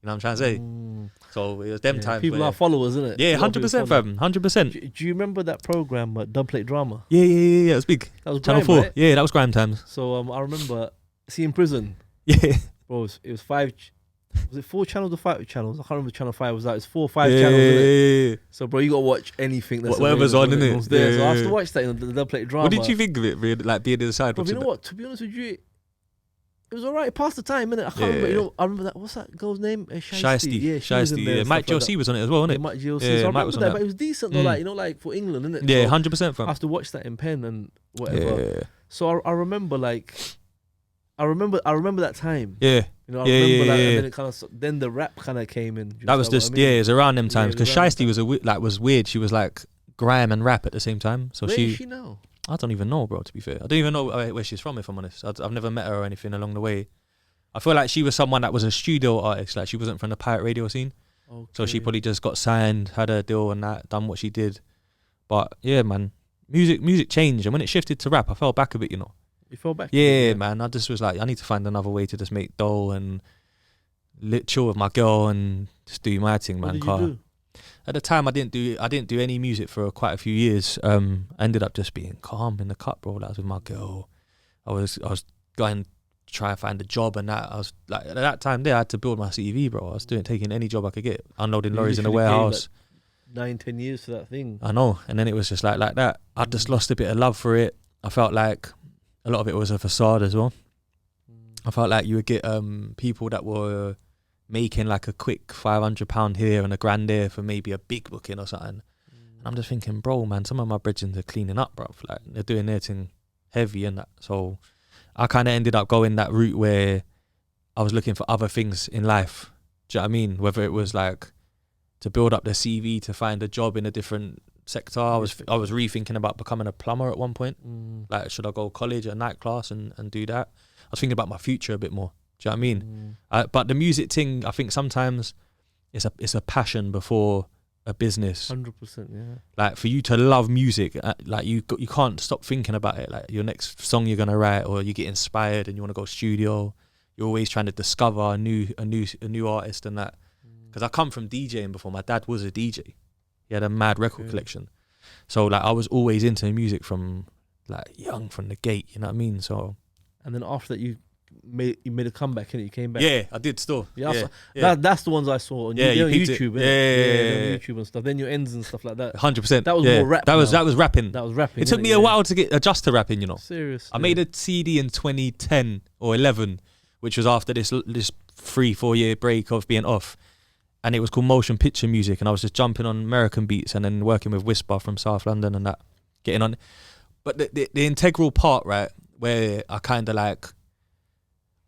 You know what I'm trying to say? So it was them times. People are followers, isn't it? Yeah, 100%, fam. 100%. Do you remember that program, Dubplate Drama? Yeah. It was big. That was Channel Grime, 4. right? Yeah, that was Grime times. So I remember, in prison. Yeah. Bro, it was 5. Was it 4 channels or 5 channels? I can't remember channel 5 was that. It's 4 or 5 channels, innit? Yeah. So bro, you gotta watch anything that's whatever's on, innit? Yeah. So I have to watch that in the Dubplate Drama. What did you think of it? Like being inside? Bro, you know what? To be honest with you, it was alright. It passed the time, innit? I can't remember. You know, I remember that. What's that girl's name? Shiesty. Yeah, Shiesty. Yeah. Mike GLC was on it as well, innit? Yeah, Mike GLC. Yeah, so I Mike was remember on that, but it was decent though. Like, you know, like for England, innit? Yeah, so 100%. Fam. I have to watch that in pen and whatever. Yeah. So I remember like, I remember that time. Yeah. You know, I remember that, and then it kind of, then the rap kind of came in. That was just it was around them times because Shiesty was weird. She was like grime and rap at the same time. So where is she now? I don't even know, bro. To be fair, I don't even know where she's from. If I'm honest, I've never met her or anything along the way. I feel like she was someone that was a studio artist. Like she wasn't from the pirate radio scene. Okay. So she probably just got signed, had a deal and that, done what she did. But yeah, man, music changed, and when it shifted to rap, I fell back a bit. You know. You fell back? Yeah, man. I just was like, I need to find another way to just make dough and chill with my girl and just do my thing, man. What did you do? At the time, I didn't do any music for quite a few years. I ended up just being calm in the cut, bro. That was with my girl. I was going to try and find a job and that. I was like, at that time there, I had to build my CV, bro. I was taking any job I could get, unloading lorries in a warehouse. 9-10 years for that thing. I know. And then it was just like that. I just lost a bit of love for it. I felt like a lot of it was a facade as well. I felt like you would get people that were making like a quick £500 here and £1,000 there for maybe a big booking or something. And I'm just thinking, bro, man, some of my brethren are cleaning up, bro. Like, they're doing their thing heavy and that. So I kind of ended up going that route where I was looking for other things in life. Do you know what I mean? Whether it was like to build up the CV, to find a job in a different sector. I was rethinking about becoming a plumber at one point. Like, should I go college, a night class and do that? I was thinking about my future a bit more. Do you know what I mean? But the music thing, I think sometimes it's a passion before a business. 100%, yeah. Like, for you to love music, like you can't stop thinking about it. Like, your next song you're gonna write, or you get inspired and you want to go studio. You're always trying to discover a new artist and that. Because I come from DJing before. My dad was a DJ. He had a mad record collection. So like, I was always into music from like young, from the gate. You know what I mean? So. And then after that, you made a comeback, and you came back. Yeah, I did still. Yeah. That's the ones I saw on YouTube. Yeah, YouTube and stuff. Then your ends and stuff like that. 100%. That was more rap. That was rapping. That was rapping. It took me a while to adjust to rapping, you know. Seriously. I made a CD in 2010 or 11, which was after this 3-4 year break of being off. And it was called Motion Picture Music, and I was just jumping on American beats and then working with Whisper from South London and that, getting on. But the integral part, right, where I kind of like,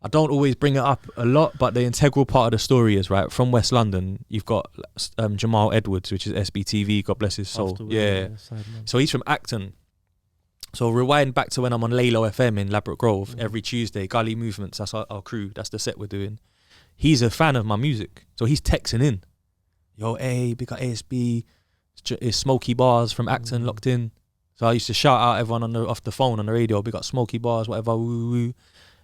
I don't always bring it up a lot, but the integral part of the story is, right, from West London, you've got Jamal Edwards, which is SBTV, God bless his soul. So he's from Acton. So rewind back to when I'm on Lalo FM in Ladbroke Grove every Tuesday, Gully Movements, that's our crew, that's the set we're doing. He's a fan of my music, so he's texting in, yo, hey, big up ASB, it's Smoky Bars from Acton locked in. So I used to shout out everyone off the phone on the radio, big up Smoky Bars, whatever, woo woo.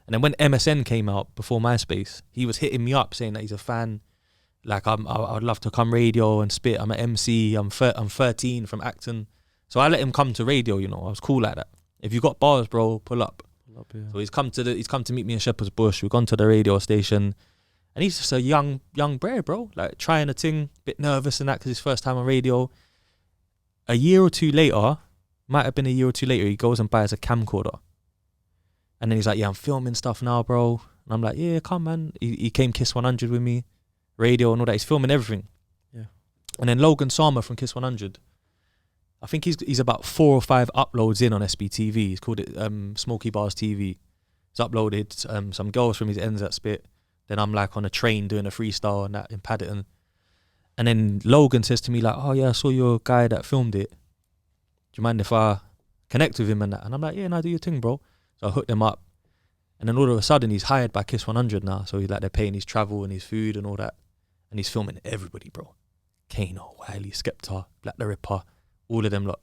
And then when MSN came out before MySpace, he was hitting me up saying that he's a fan. Like, I'd love to come radio and spit. I'm an MC. I'm 13 from Acton. So I let him come to radio. You know, I was cool like that. If you got bars, bro, pull up. Yeah. So he's come to meet me in Shepherd's Bush. We've gone to the radio station. And he's just a young bro, bro. Like, trying a thing, bit nervous and that because his first time on radio. A year or two later, might have been a year or two later, he goes and buys a camcorder. And then he's like, yeah, I'm filming stuff now, bro. And I'm like, yeah, come, man. He came Kiss 100 with me, radio and all that. He's filming everything. Yeah. And then Logan Sama from Kiss 100, I think he's about 4 or 5 uploads in on SBTV. He's called it Smoky Bars TV. He's uploaded some girls from his ends that spit. Then I'm like on a train doing a freestyle and that in Paddington. And then Logan says to me like, oh yeah, I saw your guy that filmed it. Do you mind if I connect with him and that? And I'm like, yeah, no, do your thing, bro. So I hooked them up. And then all of a sudden he's hired by Kiss 100 now. So he's like, they're paying his travel and his food and all that. And he's filming everybody, bro. Kano, Wiley, Skepta, Black the Ripper, all of them lot.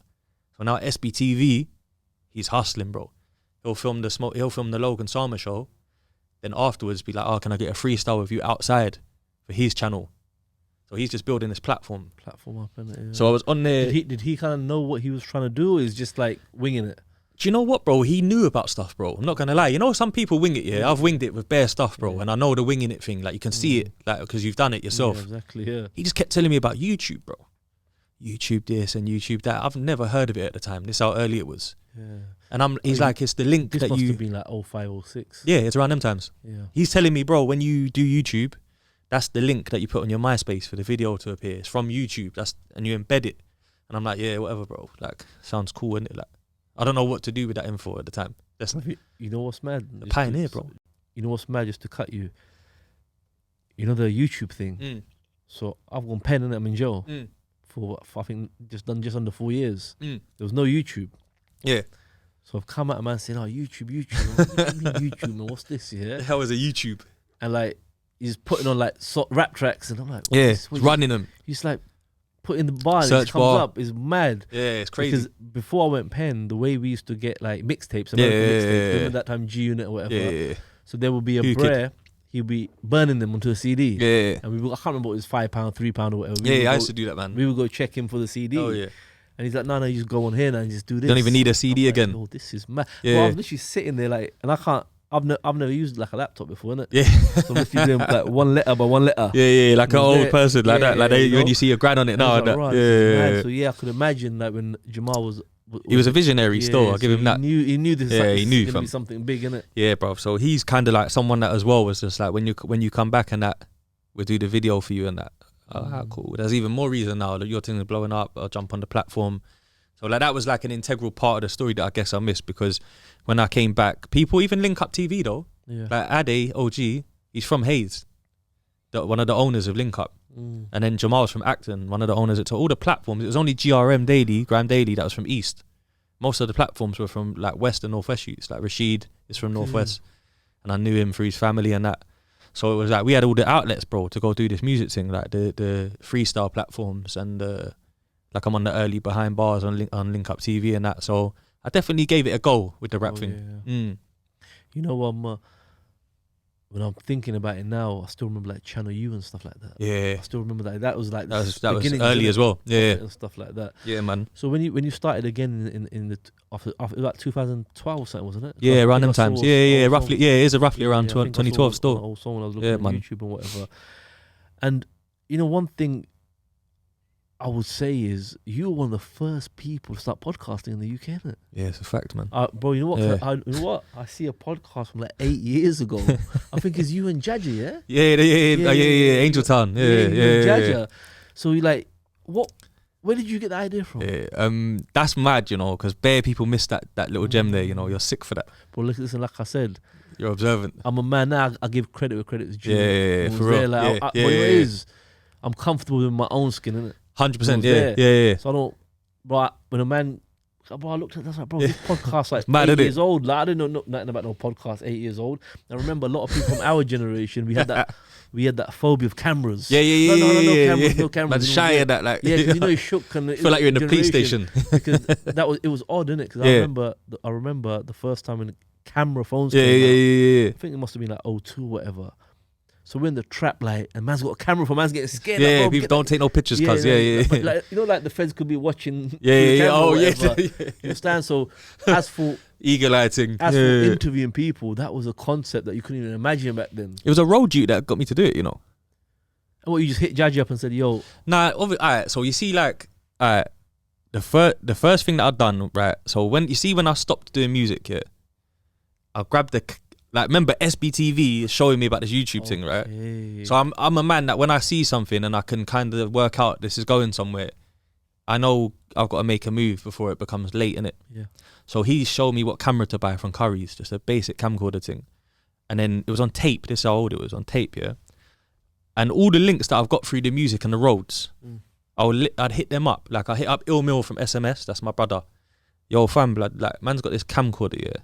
So now SBTV, he's hustling, bro. He'll film the Logan Sama show. Then afterwards be like, oh, can I get a freestyle with you outside for his channel? So he's just building this platform. Platform up, innit? Yeah. So I was on there. Did he kind of know what he was trying to do, or is just like winging it? Do you know what, bro? He knew about stuff, bro. I'm not going to lie. You know, some people wing it, yeah? I've winged it with bare stuff, bro. Yeah. And I know the winging it thing. Like, you can see it, like, because you've done it yourself. Yeah, exactly, yeah. He just kept telling me about YouTube, bro. YouTube this and YouTube that. I've never heard of it at the time. This is how early it was. Yeah. And he's like, it's the link this that must you... have been like 05, 06. Yeah, it's around them times. Yeah. He's telling me, bro, when you do YouTube, that's the link that you put on your MySpace for the video to appear. It's from YouTube. And you embed it. And I'm like, yeah, whatever, bro. Like, sounds cool, isn't it? Like, I don't know what to do with that info at the time. That's you know what's mad? The pioneer, bro. You know what's mad, just to cut you? You know the YouTube thing? Mm. So I've gone pen and I'm in jail for I think just under 4 years. There was no YouTube. Yeah. So I've come at a man saying, oh, YouTube. What do you mean YouTube, man? What's this, yeah? The hell is a YouTube? And like, he's putting on like rap tracks and I'm like, yeah, running them. He's like, put in the bar and search it comes bar up. It's mad. Yeah, it's crazy. Because before I went pen, the way we used to get like mixtapes, mixtapes, remember that time G Unit or whatever. Yeah. So there would be a brer, he'd be burning them onto a CD. Yeah. And I can't remember what it was, £5, £3 or whatever. I used to do that, man. We would go check him for the CD. Oh yeah. And he's like, no, you just go on here now and just do this. Don't even need a CD like, again. Oh, this is mad. Yeah. Bro, I was literally sitting there like, and I can't. I've never used like a laptop before, innit? Yeah. So I'm literally doing like one letter by one letter. Yeah, like an old person like Yeah, that. Like you when know? you see a grand on it And I now. was like, That. right, Yeah, this is yeah, mad. So yeah, I could imagine like when Jamal was he was a visionary still. I'll give him that. He knew this. Yeah, like, he this knew, is gonna fam. be something big, innit? Yeah, bro. So he's kind of like someone that as well was just like when you come back and that we'll do the video for you and that. Oh, cool. There's even more reason now that your thing is blowing up. I'll jump on the platform. So like that was like an integral part of the story that I guess I missed, because when I came back, people even link up TV though. Yeah. Like Ade OG, he's from Hayes, one of the owners of Link Up. And then Jamal's from Acton, one of the owners. So all the platforms, it was only GRM Daily, Grime Daily, that was from East. Most of the platforms were from like West and Northwest youths. Like Rashid is from Northwest, and I knew him through his family and that. So it was like we had all the outlets, bro, to go do this music thing, like the freestyle platforms and like I'm on the early behind bars on Link Up TV and that. So I definitely gave it a go with the rap thing. Yeah. You know, when I'm thinking about it now, I still remember like Channel U and stuff like that. Yeah, I still remember that was like that was beginnings, early innit? as well. Yeah, and stuff like that. yeah, man. So when you started again in the after like 2012 or something, wasn't it? Yeah, around them times. Yeah, roughly. Yeah, it is roughly around I think I 2012 saw still. an old song when I was looking Yeah, at man. YouTube and whatever. And you know, one thing I would say is you were one of the first people to start podcasting in the UK, isn't it? Yeah, it's a fact, man. Bro, you know what? Yeah. You know what? I see a podcast from like 8 years ago. I think it's you and Jaja, yeah? Yeah, Angel Town. you and Jaja. Yeah. So you like, what? Where did you get the idea from? Yeah, that's mad, you know, because bare people miss that little gem there. You know, you're sick for that. But listen, like I said, You're observant. I'm a man now. I give credit where credit is due. Yeah, I for was real. there, like, Yeah, but it is, I'm comfortable in my own skin, innit? 100%. there. Yeah. So I don't, bro, when a man, bro, I looked at that, like, bro, this podcast like Mad, 8 innit? years old. Like, I didn't know nothing about no podcast 8 years old. I remember a lot of people from our generation, we had that phobia of cameras. Yeah. No cameras. Man, shy of that, like. Yeah, because you know you shook and feel like you're in the police station. Because it was odd, innit? Because I remember the first time when the camera phones came out. Yeah. I think it must have been like 02 or whatever. So we're in the trap, like, and man's got a camera for man's getting scared. Yeah, like, bro, people don't take no pictures, cuz. But like, you know, like the feds could be watching. Yeah. Oh, Yeah. You understand? So as for Eagle lighting. for interviewing people, that was a concept that you couldn't even imagine back then. It was a road dude that got me to do it, you know. And what, you just hit Jaji up and said, "Yo, Nah, alright. So you see, like, the first thing that I've done, right? So when I stopped doing music, yeah, I grabbed remember SBTV is showing me about this YouTube thing, right? okay. So I'm a man that when I see something and I can kind of work out this is going somewhere, I know I've got to make a move before it becomes late, innit? Yeah. So he showed me what camera to buy from Curry's, just a basic camcorder thing. And then it was on tape. This is how old it was, on tape, yeah? And all the links that I've got through the music and the roads, I'd hit them up. Like, I hit up Ill Mill from SMS, that's my brother. Yo, fam, blood, like, man's got this camcorder, yeah?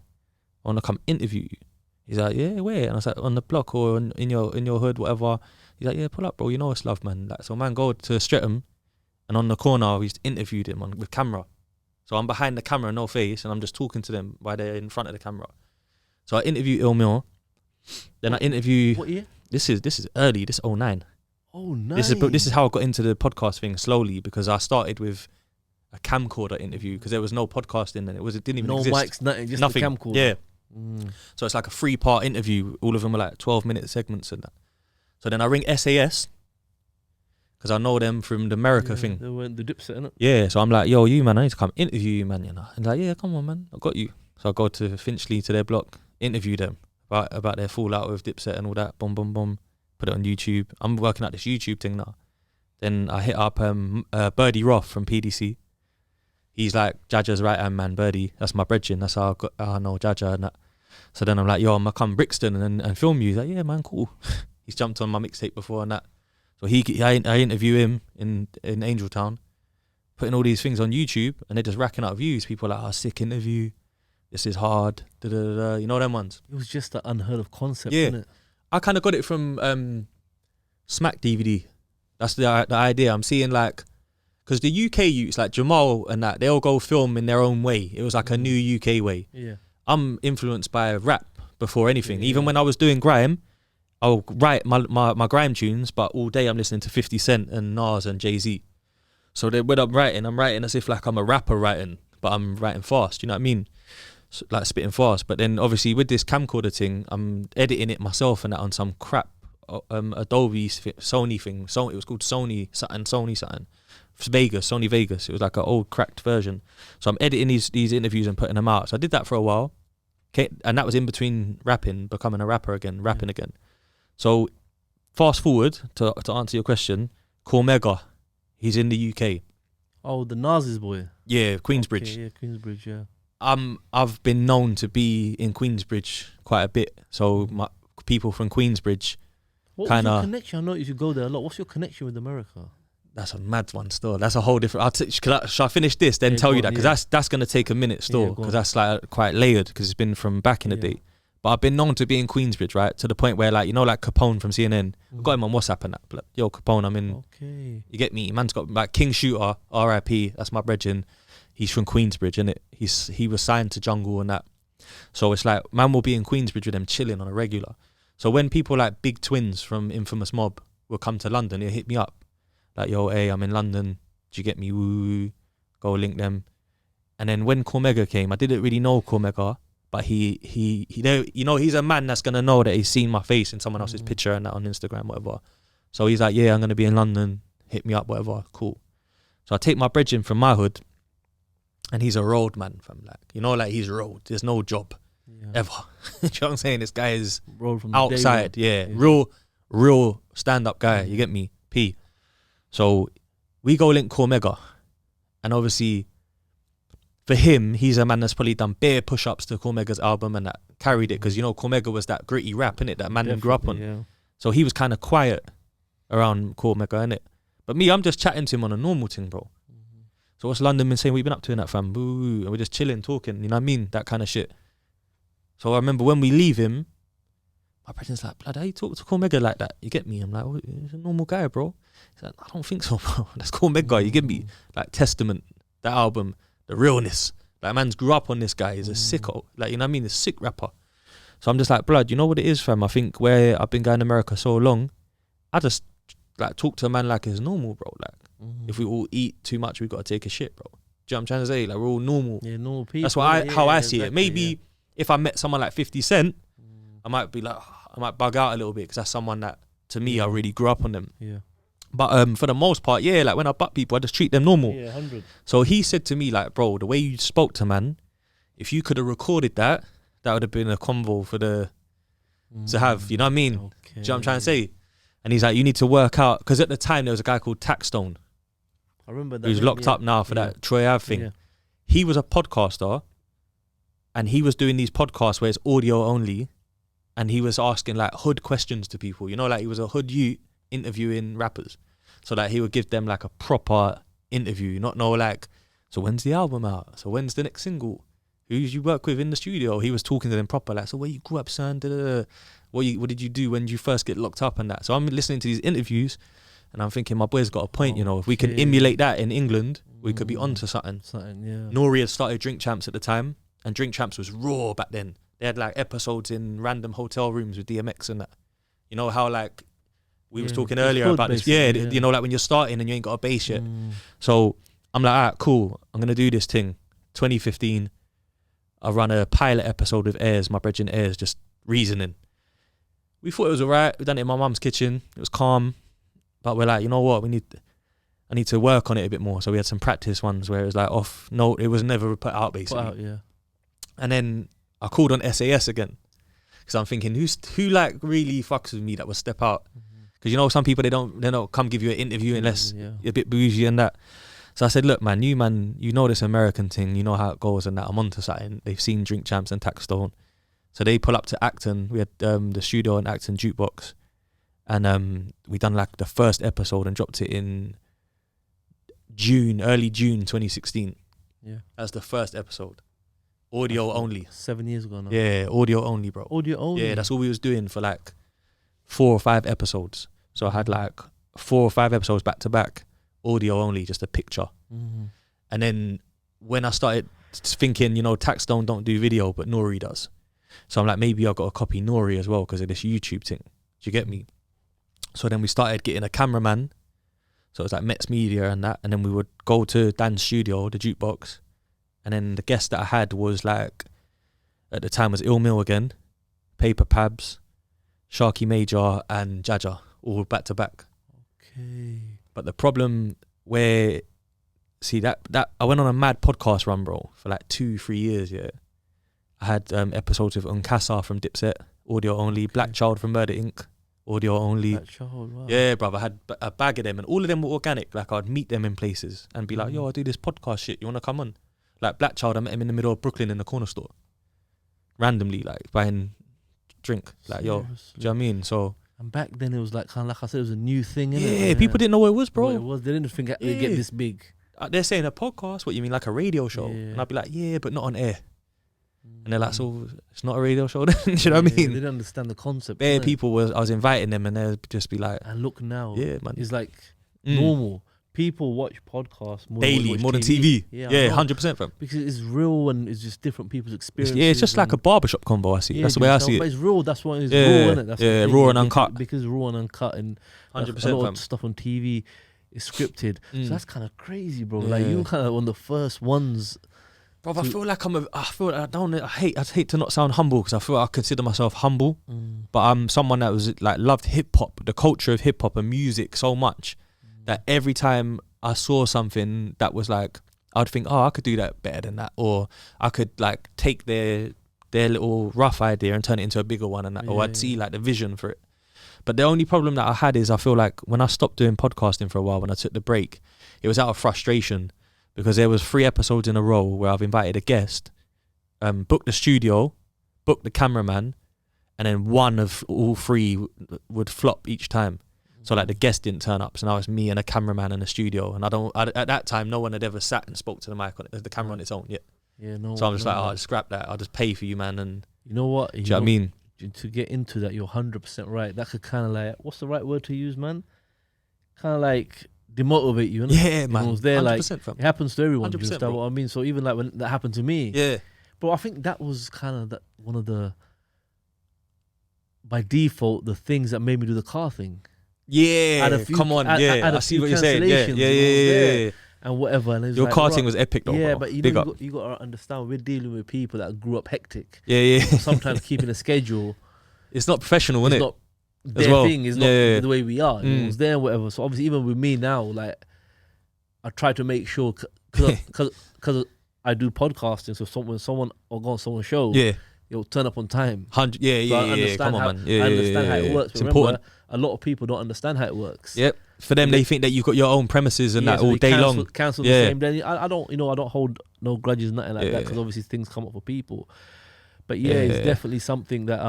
I want to come interview you. He's like, yeah, where? And I was like, on the block or in your hood, whatever. He's like, yeah, pull up, bro. You know it's love, man. Like, so man, go to Streatham, and on the corner, we just interviewed him with camera. So I'm behind the camera, no face, and I'm just talking to them while they're in front of the camera. So I interview Ill Mill. Then I interview. What year? This is early. This is 09. Oh, nice. This is how I got into the podcast thing slowly, because I started with a camcorder interview because there was no podcasting and it didn't even no exist. mics, nothing, just Nothing. the camcorder. Yeah. So it's like a 3-part interview. All of them are like 12-minute segments and that. So then I ring SAS because I know them from the America thing. They were in the Dipset, innit? Yeah, so I'm like, yo, you man, I need to come interview you, man. You know, and like, yeah, come on, man, I got you. So I go to Finchley to their block, interview them about their fallout with Dipset and all that. Boom, boom, boom. Put it on YouTube. I'm working out this YouTube thing now. Then I hit up Birdie Roth from PDC. He's like Jaja's right hand man, Birdie. That's my brethren. That's how I know Jaja and that. So then I'm like, yo, I'm gonna come Brixton and film you. He's like, yeah, man, cool. He's jumped on my mixtape before and that. So I interview him in Angel Town, putting all these things on YouTube, and they're just racking up views. People are like, oh, sick interview. This is hard. Da, da, da, da. You know them ones. It was just an unheard of concept, Yeah. isn't it? I kind of got it from Smack DVD. That's the idea. I'm seeing like, because the UK youths like Jamal and that, they'll go film in their own way. It was like a new UK way. Yeah. I'm influenced by rap before anything. Yeah. Even when I was doing grime, I'll write my grime tunes, but all day I'm listening to 50 Cent and Nas and Jay-Z. So then when I'm writing as if like I'm a rapper writing, but I'm writing fast. You know what I mean? So, like spitting fast. But then obviously with this camcorder thing, I'm editing it myself and that on some crap Adobe Sony thing. So it was called Sony something. Sony Vegas. It was like an old cracked version. So I'm editing these interviews and putting them out. So I did that for a while. And that was in between rapping, becoming a rapper again, rapping again. So fast forward to answer your question, Cormega, he's in the UK. Oh, the Naz's boy. Yeah, Queensbridge. Okay, yeah, Queensbridge, yeah. I've been known to be in Queensbridge quite a bit. So my people from Queensbridge What kind was your of. connection? I know you go there a lot. What's your connection with America? That's a mad one still. That's a whole different. Shall I finish this then Yeah, tell go you on, that? Because yeah. that's going to take a minute still. Yeah, go Because on. that's like quite layered because it's been from back in the Yeah. day. But I've been known to be in Queensbridge, right? To the point where like, you know, like Capone from CNN. I've got him on WhatsApp and that. But, yo, Capone, I'm in. Okay. You get me? Man's got like King Shooter, R.I.P. That's my brethren. He's from Queensbridge, innit? He was signed to Jungle and that. So it's like, man will be in Queensbridge with them chilling on a regular. So when people like Big Twins from Infamous Mob will come to London, he'll hit me up. Like, yo, hey, I'm in London. Do you get me? Woo. Go link them. And then when Cormega came, I didn't really know Cormega, but he you know, he's a man that's going to know that he's seen my face in someone else's picture and that on Instagram, whatever. So he's like, yeah, I'm going to be in London. Hit me up, whatever. Cool. So I take my brethren from my hood, and he's a road man, fam. Like, you know, like he's road. There's no job ever. You know what I'm saying? This guy is Roll from outside. day one. Yeah. Real stand-up guy. You get me? P. So we go link Cormega. And obviously, for him, he's a man that's probably done bare push-ups to Cormega's album and that carried it. Because, you know, Cormega was that gritty rap, innit? That man grew up on. Yeah. So he was kind of quiet around Cormega, innit? But me, I'm just chatting to him on a normal thing, bro. So what's London been saying? What you been up to in that, fam? Boo. And we're just chilling, talking, you know what I mean? That kind of shit. So I remember when we leave him, my brother's like, blood, how you talk to Cormega like that? You get me? I'm like, oh, he's a normal guy, bro. He's like, I don't think so, bro. That's Cormega, you get me? Like, Testament, that album, the realness. Like, man's grew up on this guy. He's a sicko. Like, you know what I mean? A sick rapper. So I'm just like, blood, you know what it is, fam? I think where I've been going to America so long, I just, like, talk to a man like it's normal, bro. Like, if we all eat too much, we got to take a shit, bro. Do you know what I'm trying to say? Like, we're all normal. Yeah, normal people. That's what how I see exactly, it. Maybe if I met someone like 50 Cent, I might be like, I might bug out a little bit because that's someone that, to me, I really grew up on them. Yeah. But for the most part, yeah, like when I butt people, I just treat them normal. Yeah, 100. So he said to me, like, bro, the way you spoke to man, if you could have recorded that, that would have been a convo for the to have. You know what I mean? Okay. Do you know what I'm trying to say? And he's like, you need to work out, because at the time there was a guy called Taxstone I remember that. who's locked up now for that Troy Ave thing. Yeah. He was a podcaster, and he was doing these podcasts where it's audio only, and he was asking like hood questions to people. You know, like he was a hood youth interviewing rappers, so that he would give them like a proper interview, not know like, so when's the album out? So when's the next single? Who you work with in the studio? He was talking to them proper, like, so where you grew up, son? Da-da-da. What did you do when you first get locked up and that? So I'm listening to these interviews, and I'm thinking, my boy's got a point. You know, if we can emulate that in England, we could be onto something. Yeah. Nori had started Drink Champs at the time, and Drink Champs was raw back then. They had like episodes in random hotel rooms with DMX and that. You know how like we was talking earlier about this. Yeah, you know, like when you're starting and you ain't got a base yet. So I'm like, all right, cool. I'm gonna do this thing. 2015, I run a pilot episode with Ayers, my brethren Ayers, just reasoning. We thought it was alright. We done it in my mum's kitchen. It was calm, but we're like, you know what? I need to work on it a bit more. So we had some practice ones where it was like off. No, it was never put out basically. Put out, yeah. And then I called on SAS again because I'm thinking, who like really fucks with me that will step out? Because you know some people they don't come give you an interview unless you're a bit bougie and that. So I said, look, man, you know this American thing, you know how it goes and that. I'm onto something. They've seen Drink Champs and Taxstone. So they pull up to Acton. We had the studio in Acton Jukebox. And we done like the first episode and dropped it in early June 2016. Yeah. That's the first episode. Audio only. 7 years ago now. Yeah, audio only, bro. Audio only? Yeah, that's all we was doing for like 4 or 5 episodes. So I had like 4 or 5 episodes back to back, audio only, just a picture. And then when I started thinking, you know, Taxstone don't do video, but Nori does. So I'm like, maybe I've got to copy Nori as well because of this YouTube thing. Do you get me? So then we started getting a cameraman. So it was like Mets Media and that. And then we would go to Dan's studio, the jukebox. And then the guest that I had was like, at the time was Ill Mill again, Paper Pabs, Sharky Major and Jaja, all back to back. Okay. But the problem where, see that I went on a mad podcast run, bro, for like 2-3 years, yeah. I had episodes of Unkasa from Dipset, audio only, Black Child from Murder Inc., audio only. Black Child, wow. Yeah, bruv, I had a bag of them and all of them were organic. Like I'd meet them in places and be like, yo, I do this podcast shit, you want to come on? Like Black Child, I met him in the middle of Brooklyn in the corner store. Randomly, like buying drink. Like, yo, do you know what I mean? So... And back then it was like, kind of like I said, it was a new thing, innit? Yeah, people didn't know what it was, bro. What it was. They didn't think it would get this big. They're saying a podcast, what you mean, like a radio show? Yeah. And I'd be like, yeah, but not on air. And they're like, so it's not a radio show then? Do you know what I mean? They didn't understand the concept. Bare people, I was inviting them and they'd just be like... And look now, yeah, man. it's like normal. People watch podcasts more daily, more than TV. Yeah, 100%, fam. Because it's real and it's just different people's experiences. It's just like a barbershop combo, I see. That's the way I see it. But it's real, that's why it's raw, isn't it? That's raw and uncut. Because raw and uncut and 100%, a lot of stuff on TV is scripted. So that's kind of crazy, bro. Yeah. Like you kind of one of the first ones. Bro, I feel like I hate to not sound humble because I feel like I consider myself humble, but I'm someone that was like loved hip hop, the culture of hip hop and music so much that every time I saw something that was like, I'd think, oh, I could do that better than that, or I could like take their little rough idea and turn it into a bigger one, and that, or I'd see like the vision for it. But the only problem that I had is I feel like when I stopped doing podcasting for a while, when I took the break, it was out of frustration because there was 3 episodes in a row where I've invited a guest, booked the studio, booked the cameraman, and then one of all 3 would flop each time. So like the guest didn't turn up, so now it's me and a cameraman in the studio, and at that time no one had ever sat and spoke to the mic on it, the camera on its own yet. Yeah, no. So I'm just like, oh, scrap that. I'll just pay for you, man. And you know what? Do you know what I mean? To get into that, you're 100% right. That could kind of like, what's the right word to use, man? Kind of like demotivate you, innit? Yeah, man. It was there, like, fam. it happens to everyone. 100%, You understand what I mean? So even like when that happened to me, yeah. But I think that was kind of one of the, by default, the things that made me do the car thing. Yeah, come on, I see what you're saying. Yeah. And whatever. And your like, car thing was epic though. Yeah, bro. but you got to understand, we're dealing with people that grew up hectic. Yeah. Sometimes keeping a schedule. It's not professional, isn't it? Not their thing. It's not the way we are. It was there, whatever. So obviously, even with me now, like, I try to make sure, because I do podcasting, so when someone or go on someone's show, it'll turn up on time. 100, yeah. Come on, man. I understand how it works. It's important. A lot of people don't understand how it works. Yep. For them, they think that you've got your own premises and that so all day long. Cancel the same day. I don't hold no grudges, nothing like that, because obviously things come up for people. But it's definitely something that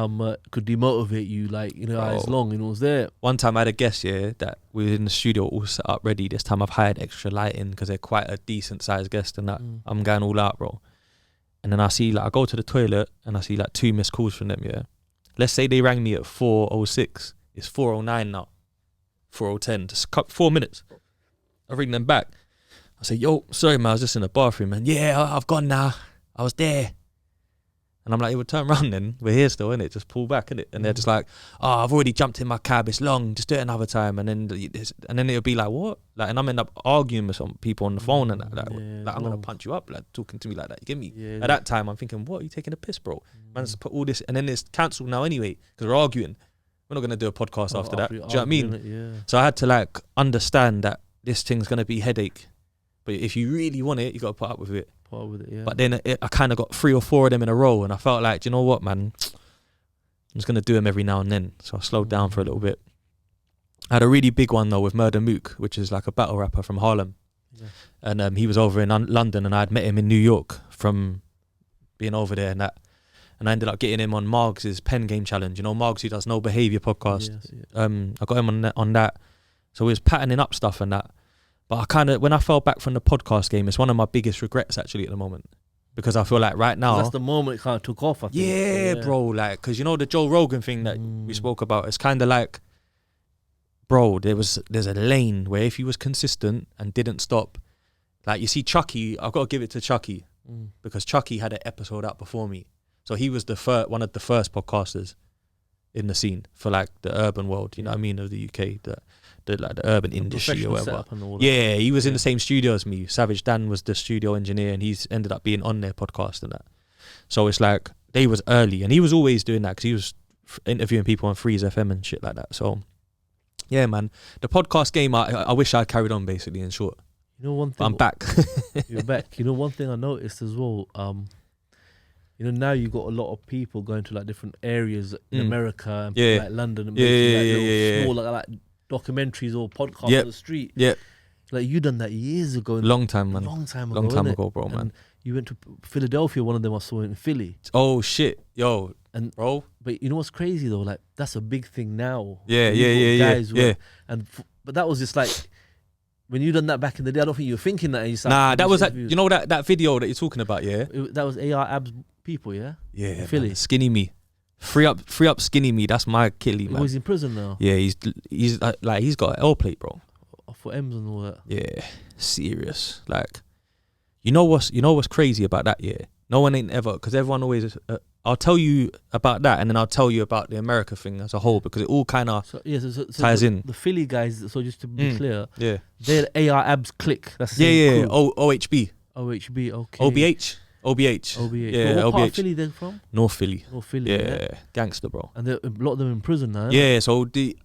could demotivate you. Like, as long, it was there. One time I had a guest, that we were in the studio all set up ready. This time I've hired extra lighting because they're quite a decent sized guest and that. I'm going all out, bro. And then I see, like, I go to the toilet and I see like 2 missed calls from them, Let's say they rang me at 4:06. It's 4:09 now. 4:10. Just 4 minutes. I ring them back. I say, yo, sorry, man, I was just in the bathroom, man. Yeah, I've gone now. I was there. And I'm like, it would turn around then. We're here still, innit? Just pull back, innit? And they're just like, oh, I've already jumped in my cab. It's long. Just do it another time. And then it'll be like, what? Like, and I'm end up arguing with some people on the phone and that. Like, I'm going to punch you up, like, talking to me like that. You get me? Yeah, At that time, I'm thinking, what? Are you taking a piss, bro? Man's put all this. And then it's cancelled now anyway because we're arguing. We're not going to do a podcast after that. Do you know what I mean? So I had to, like, understand that this thing's going to be headache. But if you really want it, you got to put up with it. But then I kind of got 3 or 4 of them in a row, and I felt like, do you know what, man? I'm just going to do them every now and then. So I slowed down for a little bit. I had a really big one, though, with Murder Mook, which is like a battle rapper from Harlem. Yeah. And he was over in London, and I had met him in New York from being over there and that. And I ended up getting him on Margs' Pen Game Challenge. You know, Margs, who does No Behaviour podcast. Yes. I got him on that. So we was patterning up stuff and that. But when I fell back from the podcast game, it's one of my biggest regrets actually at the moment. Because I feel like right now... That's the moment it kind of took off, I think. Yeah, bro. Like, because you know the Joe Rogan thing that we spoke about, it's kind of like, bro, there's a lane where if you was consistent and didn't stop, like you see Chucky, I've got to give it to Chucky, because Chucky had an episode out before me. So he was one of the first podcasters in the scene for like the urban world, you know what I mean, of the UK. the urban The industry or professional whatever. setup and all that. Yeah, he was in Yeah. the same studio as me. Savage Dan was the studio engineer, and he's ended up being on their podcast and that. So it's like they was early, and he was always doing that because he was interviewing people on Freeze FM and shit like that. So yeah, man, the podcast game, I wish I carried on, basically, in short. You know one But thing. I'm back. You're back. You know one thing I noticed as well. You know, now you got a lot of people going to like different areas in America and Yeah. like London and Yeah, making yeah, like yeah, little yeah, yeah. small like documentaries or podcasts Yep. on the street. Yep. Like you done that years ago. Long time, man. Long time ago. Long time innit? ago, bro, man. And you went to Philadelphia. One of them I saw in Philly. Oh shit, yo, And bro. but you know what's crazy though? Like that's a big thing now. Yeah, You yeah, got yeah, guys yeah. where- And but that was just like when you done that back in the day. I don't think you were thinking that. And you started Nah, doing that these was interviews. you know that video that you're talking about, yeah. That was AR Abs people, yeah. Yeah, Philly. man. Skinny me, free up, skinny me. That's my killie, He man. was in prison now Yeah, he's like he's got an L plate, bro. for M's and all that. Yeah, serious. Like, you know what's crazy about that? Yeah, no one ain't ever, because everyone always. I'll tell you about that, and then I'll tell you about the America thing as a whole, because it all kind of So yeah, so ties in. the Philly guys. So just to be clear, Yeah, they're AR Abs click. That's the yeah, same yeah. crew. OHB, OHB, okay. OBH, OBH. OBH. Yeah, What part of OBH. Philly they're from? North Philly. North Philly. Yeah, Yeah. gangster, bro. And a lot of them in prison now. innit? Yeah, so the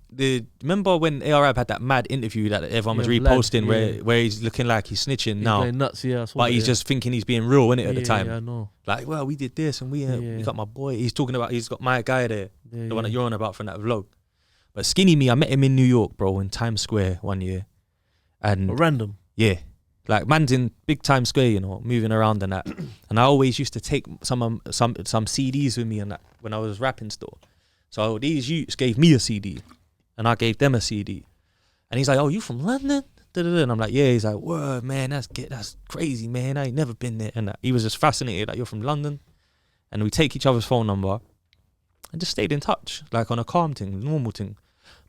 remember when ARAB had that mad interview that everyone was Yeah, Lad, reposting yeah. where he's looking like he's snitching He's now, going nuts. Yeah, I saw but that, he's yeah. just thinking he's being real, innit, at the time. Yeah, I know. Like, well, we did this and we Yeah. got my boy. He's talking about, he's got my guy there, Yeah, the one that yeah. you're on about from that vlog. But Skinny Me, I met him in New York, bro, in Times Square one year, and But random. yeah, like man's in big Times Square, you know, moving around and that. And I always used to take some CDs with me and that when I was rapping still. So these youths gave me a CD, and I gave them a CD. And he's like, "Oh, you from London?" Da-da-da. And I'm like, "Yeah." He's like, "Word, man, that's crazy, man. I ain't never been there." And that. He was just fascinated, like, "You're from London?" And we take each other's phone number, and just stayed in touch, like on a calm thing, normal thing.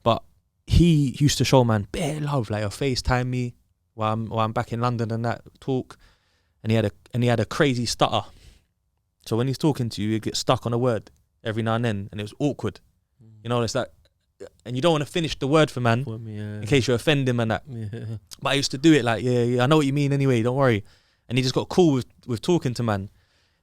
But he used to show man bare love, like, FaceTime me while I'm back in London and that talk. And he had a crazy stutter. So when he's talking to you, he gets stuck on a word every now and then, and it was awkward. You know, it's like, and you don't want to finish the word for man For me, yeah. in case you offend him and that. Yeah. But I used to do it like, yeah, I know what you mean anyway, don't worry. And he just got cool with talking to man.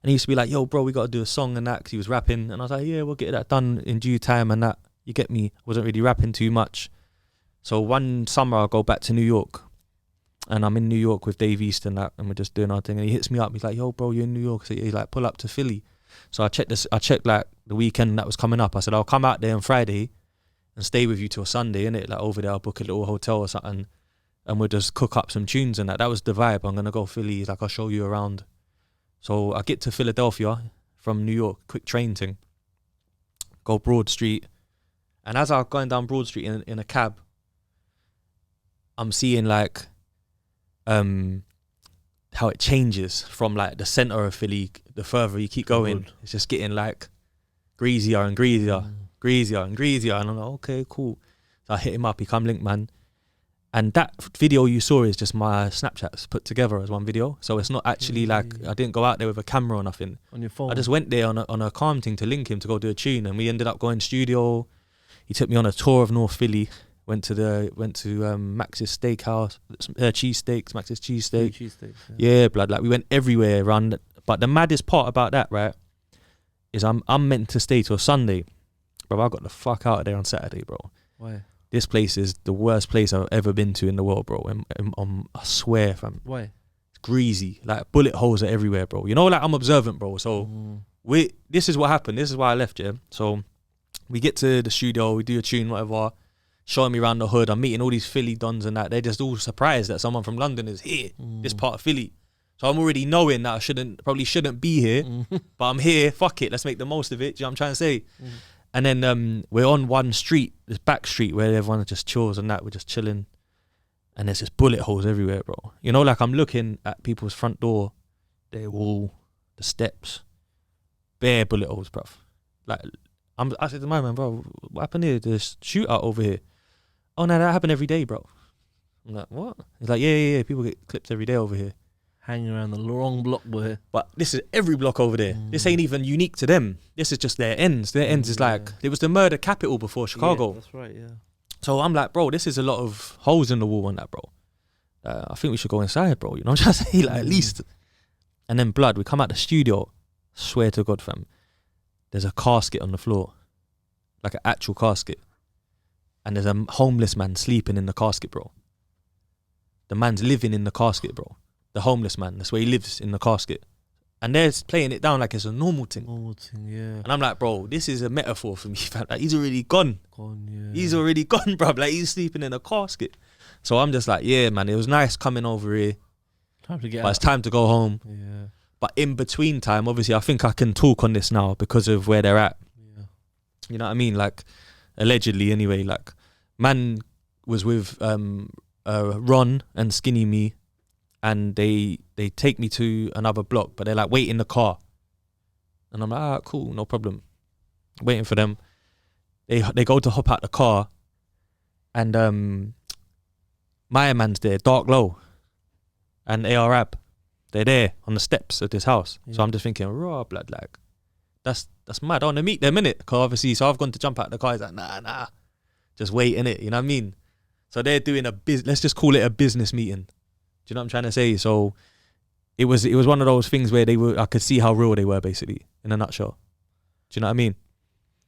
And he used to be like, "Yo, bro, we got to do a song and that," because he was rapping. And I was like, "Yeah, we'll get that done in due time and that." You get me? Wasn't really rapping too much. So one summer I go back to New York, and I'm in New York with Dave East and that, and we're just doing our thing. And he hits me up. He's like, "Yo, bro, you're in New York." So he's like, "Pull up to Philly." So I checked like the weekend that was coming up. I said, "I'll come out there on Friday and stay with you till Sunday, innit? Like over there, I'll book a little hotel or something, and we'll just cook up some tunes and that." That was the vibe. I'm gonna go Philly. He's like, "I'll show you around." So I get to Philadelphia from New York, quick train thing. Go Broad Street, and as I'm going down Broad Street in a cab, I'm seeing like how it changes from like the center of Philly. The further you keep going, Good. it's just getting like greasier and greasier, greasier and greasier. And I'm like, okay, cool. So I hit him up. He come link, man. And that video you saw is just my Snapchats put together as one video. So it's not actually like I didn't go out there with a camera or nothing. On your phone. I just went there on a calm thing to link him to go do a tune, and we ended up going studio. He took me on a tour of North Philly. Went to Max's Steakhouse, cheesesteaks, Max's cheesesteak. Cheesesteaks. Yeah, blood. Like we went everywhere around. But the maddest part about that, right, is I'm meant to stay till Sunday, bro. I got the fuck out of there on Saturday, bro. Why? This place is the worst place I've ever been to in the world, bro. I swear, fam. Why? It's greasy. Like bullet holes are everywhere, bro. You know, like I'm observant, bro. So this is what happened. This is why I left, yeah. So we get to the studio, we do a tune, whatever, showing me around the hood. I'm meeting all these Philly dons and that. They're just all surprised that someone from London is here, this part of Philly. So I'm already knowing that I probably shouldn't be here, but I'm here. Fuck it, let's make the most of it. Do you know what I'm trying to say? And then we're on one street, this back street where everyone just chills and that. We're just chilling, and there's just bullet holes everywhere, bro. You know, like I'm looking at people's front door, their wall, the steps, bare bullet holes, bruv. Like I said to my man, "Bro, what happened here? There's shootout over here." "Oh no, that happened every day, bro." I'm like, "What?" He's like, yeah. People get clipped every day over here. Hanging around the wrong block, boy. But this is every block over there. This ain't even unique to them. This is just their ends. Their ends is like, it was the murder capital before Chicago. Yeah, that's right, yeah. So I'm like, bro, this is a lot of holes in the wall on that, bro. I think we should go inside, bro. You know what I'm trying to say? Like, at least. And then blood, we come out the studio. Swear to God, fam. There's a casket on the floor. Like an actual casket. And there's a homeless man sleeping in the casket, bro. The man's living in the casket, bro. The homeless man. That's where he lives, in the casket. And they're playing it down like it's a normal thing. Normal thing, yeah. And I'm like, bro, this is a metaphor for me, fam. Like, he's already gone. Yeah. He's already gone, bro. Like, he's sleeping in a casket. So I'm just like, yeah, man, it was nice coming over here. Time to get But out. it's time to go home. Yeah. But in between time, obviously, I think I can talk on this now because of where they're at. Yeah. You know what I mean? Like, allegedly anyway, like, man was with Ron and Skinny Me, and they take me to another block, but they're like, wait in the car. And I'm like, ah, cool, no problem. Waiting for them. They go to hop out the car, and my man's there, Dark Low, and AR Ab. They're there on the steps of this house. Yeah. So I'm just thinking, raw blood, like, that's mad. I want to meet them, innit? Because obviously, so I've gone to jump out the car. He's like, nah. Just wait, innit? You know what I mean? So they're doing let's just call it a business meeting. Do you know what I'm trying to say? So it was one of those things where I could see how real they were, basically, in a nutshell. Do you know what I mean?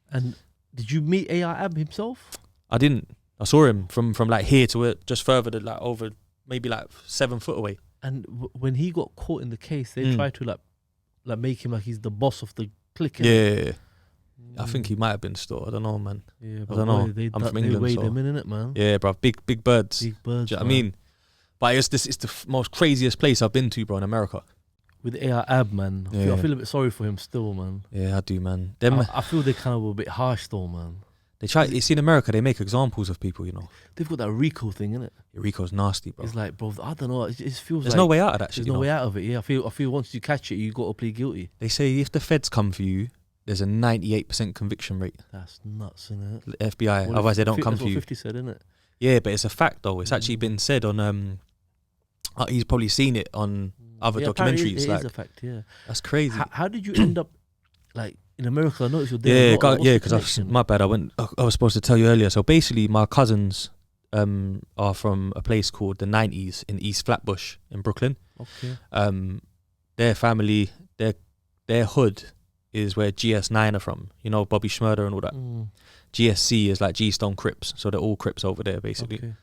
And did you meet AR Ab himself? I didn't. I saw him from like here to it, just further to like over maybe like 7 foot away. And when he got caught in the case, they tried to like make him like he's the boss of the clique. Yeah. I think he might have been still. I don't know, man. Yeah, I don't know. I'm from England, They weighed so. him in it, man. Yeah, bro. Big birds. Big birds. Do you know what I mean? But it's the most craziest place I've been to, bro, in America. With AR Ab, man. Yeah. I feel a bit sorry for him still, man. Yeah, I do, man. I feel they kind of were a bit harsh though, man. They try. You see, in America, they make examples of people, you know. They've got that Rico thing, innit? Rico's nasty, bro. It's like, bro, I don't know. It feels There's like no way out of that shit. there's no way out of it. Yeah, I feel once you catch it, you got to plead guilty. They say if the feds come for you, there's a 98% conviction rate. That's nuts, innit? The FBI. Well, Otherwise, they don't come that's for what you. 50 said, innit? Yeah, but it's a fact though. It's actually been said on. He's probably seen it on other apparently documentaries. It like is a fact, yeah. that's crazy. How did you end up like in America? I noticed you're there. Yeah, a lot. What's the because connection? my bad. I was supposed to tell you earlier. So basically, my cousins are from a place called the 90s in East Flatbush in Brooklyn. Okay. Their family, their hood is where GS9 are from. You know, Bobby Schmurder and all that. GSC is like G Stone Crips, so they're all Crips over there basically. Okay.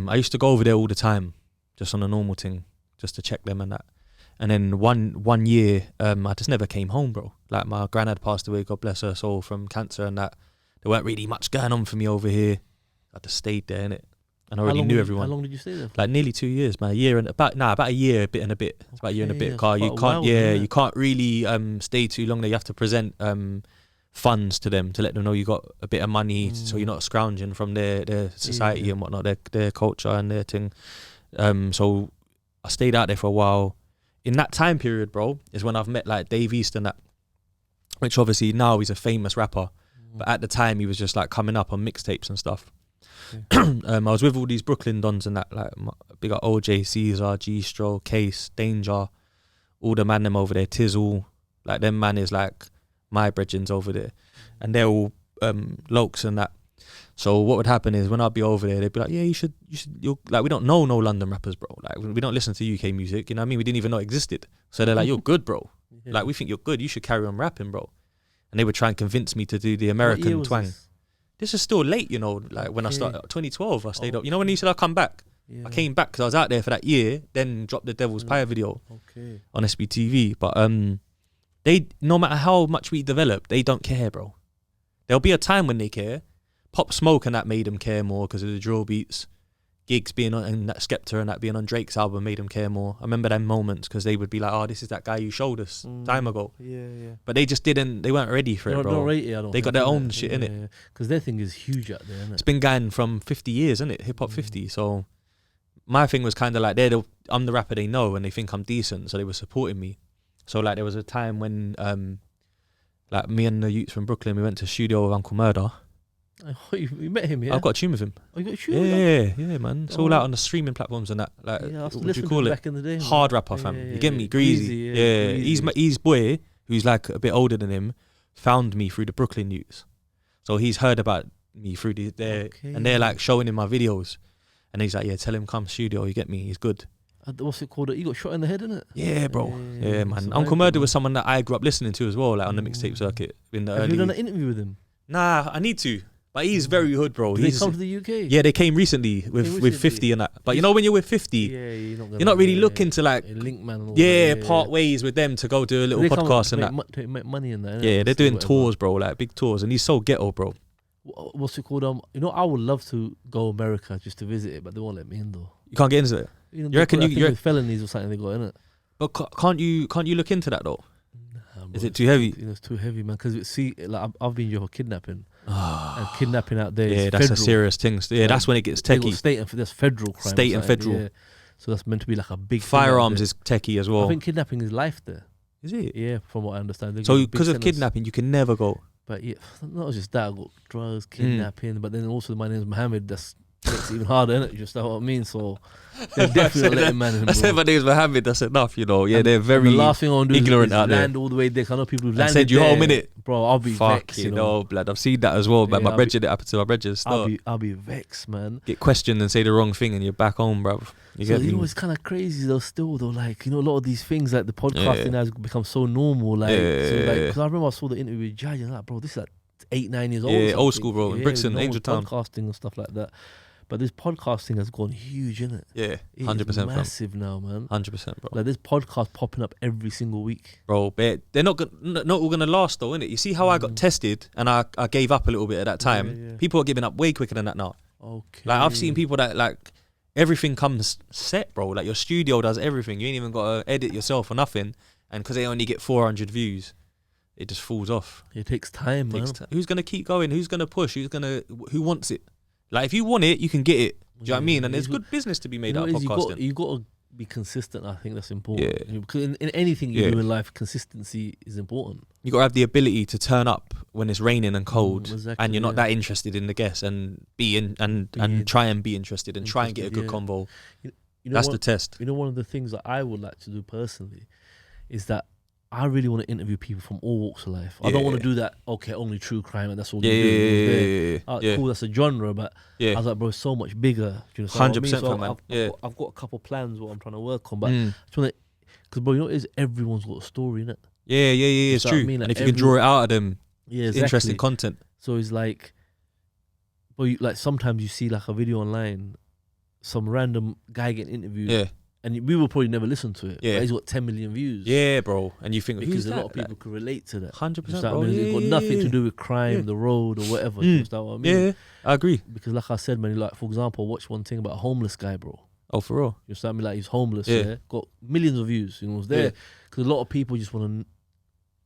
I used to go over there all the time, just on a normal thing, just to check them and that. And then one year, I just never came home, bro. Like my granddad passed away, God bless her soul, from cancer and that. There weren't really much going on for me over here. I just stayed there, innit? And I already knew everyone. How long did you stay there for? Like nearly 2 years, man. About a year, a bit and a bit. It's about a year and a bit. Car, you can't, you can't really stay too long there. You have to present funds to them to let them know you got a bit of money, so you're not scrounging from their society and whatnot, their culture and their thing. So I stayed out there for a while. In that time period, bro, is when I've met like Dave East and that, which obviously now he's a famous rapper, but at the time he was just like coming up on mixtapes and stuff. Okay. I was with all these Brooklyn dons and that, like big up OJ, Caesar, G-Stro, Case, Danger, all the man them over there, Tizzle, like them man is like my brethrens over there, and they're all lokes and that. So what would happen is when I'd be over there, they'd be like, yeah, you're like, we don't know no London rappers, bro. Like we don't listen to UK music, you know what I mean? We didn't even know it existed. So they're like, you're good, bro. Yeah. Like we think you're good. You should carry on rapping, bro. And they would try and convince me to do the American twang. This is still late, you know, like when I started, 2012, I stayed up. You know when you said I'd come back? Yeah. I came back because I was out there for that year, then dropped the Devil's Pyre video on SBTV. But they, no matter how much we develop, they don't care, bro. There'll be a time when they care. Pop Smoke and that made them care more because of the drill beats. Gigs being on, and that Skepta and that being on Drake's album made them care more. I remember them moments because they would be like, oh, this is that guy you showed us time ago. Yeah. But they just didn't, they weren't ready for it, bro. They got their own shit in it. Because their thing is huge out there, isn't it? It's been going from 50 years, isn't it? Hip Hop 50. So my thing was kind of like, I'm the rapper they know and they think I'm decent. So they were supporting me. So like there was a time when like me and the youths from Brooklyn, we went to studio with Uncle Murder. Oh, you met him, yeah? I've got a tune with him. Oh, you got a tune with him? Yeah, man. It's all out on the streaming platforms and that. Like, Yeah, I used to what do listen you to call him it? back in the day. Hard rapper, fam. Yeah, You get me? yeah. Greasy. Greasy. He's boy, who's like a bit older than him, found me through the Brooklyn youths. So he's heard about me through there, Okay. and they're like showing him my videos, and he's like, yeah, tell him come studio, you get me, he's good. What's it called? You got shot in the head, innit? Yeah, bro. Yeah, man. survived Uncle it, Murder man. was someone that I grew up listening to as well, like on the mixtape circuit in the Have early. you done an interview with him? Nah, I need to, but he's very hood, bro. Did they He's come to the UK? yeah, they came recently with 50 and that. But you know when you're with 50, Yeah, you're not really looking to like link man. And all yeah, that, part ways with them to go do a little They come podcast to and that. to make money in that. innit? Yeah, they're Obviously, doing whatever. tours, bro, like big tours, and he's so ghetto, bro. What's it called? You know, I would love to go America just to visit it, but they won't let me in though. You can't get into it. You know, You reckon I you- think with felonies or something they got in it. But can't you look into that though? Nah, Is bro, it too heavy? It's too heavy, man. Because see, like I've been here for kidnapping, and kidnapping out there. Yeah, is that's federal. a serious thing. Yeah, that's when it gets They got techie. state and that's federal crime. or State and something, federal. yeah. So that's meant to be like a big thing out Firearms there. is techie as I well. think kidnapping is life there. Is it? Yeah, from what I understand. They So give a big because of sentence. kidnapping, you can never go. But yeah, not just that. I got drugs, Mm. kidnapping, but then also my name is Mohammed. That's makes it even harder, innit? Just know what I mean. So they're definitely not letting man in. I said bro. my name's Mohammed. That's enough, you know. Yeah, And- they're and very the last thing I want to do ignorant is out there. land all the way there. 'Cause I know people who've and landed send you there, home in it. bro. I'll be Fuck, vexed. you You know, know, blood. I've seen that as well. But Yeah, my I'll brethren, it happened to my brethren. I'll be vexed, man. Get questioned and say the wrong thing, and you're back home, bruv. You So get you know, me? it's kind of crazy though. Still though, like a lot of these things, like the podcasting Yeah. has become so normal. Like, Yeah. because I remember I saw the interview with Jai, and I'm like, bro, this is like 8-9 years old. Yeah, or old something. school, bro. In Yeah, Brixton, no one's Angel Town. podcasting and stuff like that. But this podcasting has gone huge, innit? Yeah, It is 100%, fam. massive now, man. 100%, bro. Like there's podcasts popping up every single week. Bro, but they're not all gonna last though, innit? You see how I got tested and I gave up a little bit at that time. Yeah. People are giving up way quicker than that now. Okay. Like I've seen people that like everything comes set, bro. Like your studio does everything. You ain't even got to edit yourself or nothing. And because they only get 400 views, it just falls off. It takes time, man. Who's gonna keep going? Who's gonna push? Who wants it? Like if you want it, you can get it. Do you know what I mean? And there's good business to be made out of podcasting. You got to be consistent. I think that's important. Yeah. Because in anything you Yeah. do in life, consistency is important. You gotta have the ability to turn up when it's raining and cold, exactly, and you're not yeah. that interested in the guests, and and Be try and be interested and try and get a good interested, convo. You know That's what, the test. You know, one of the things that I would like to do personally is that I really want to interview people from all walks of life. I don't want to do that. Okay, only true crime, and that's all. Yeah, we do. yeah. Cool, that's a genre, but Yeah. I was like, bro, it's so much bigger. Do you know what I mean? 100%, So man. I've got a couple plans what I'm trying to work on, but Mm. because bro, you know, what it is everyone's got a story in it. Yeah, it's know what I true. mean? And Like if you can draw it out of them, Yeah, it's interesting content. So it's like, but like sometimes you see like a video online, some random guy getting interviewed, Yeah, and we will probably never listen to it. Yeah. But he's got 10 million views. yeah, bro. And you think because who's a that? lot of people could relate to that. 100%, You know what bro. I mean? It's got nothing to do with crime, Yeah. the road, or whatever. Mm. You know what I mean? Yeah, I agree. Because like I said, man, like for example, watch one thing about a homeless guy, bro. Oh, for real. You know what I mean? Like he's homeless, Yeah. yeah, got millions of views. You know, it's there because a lot of people just want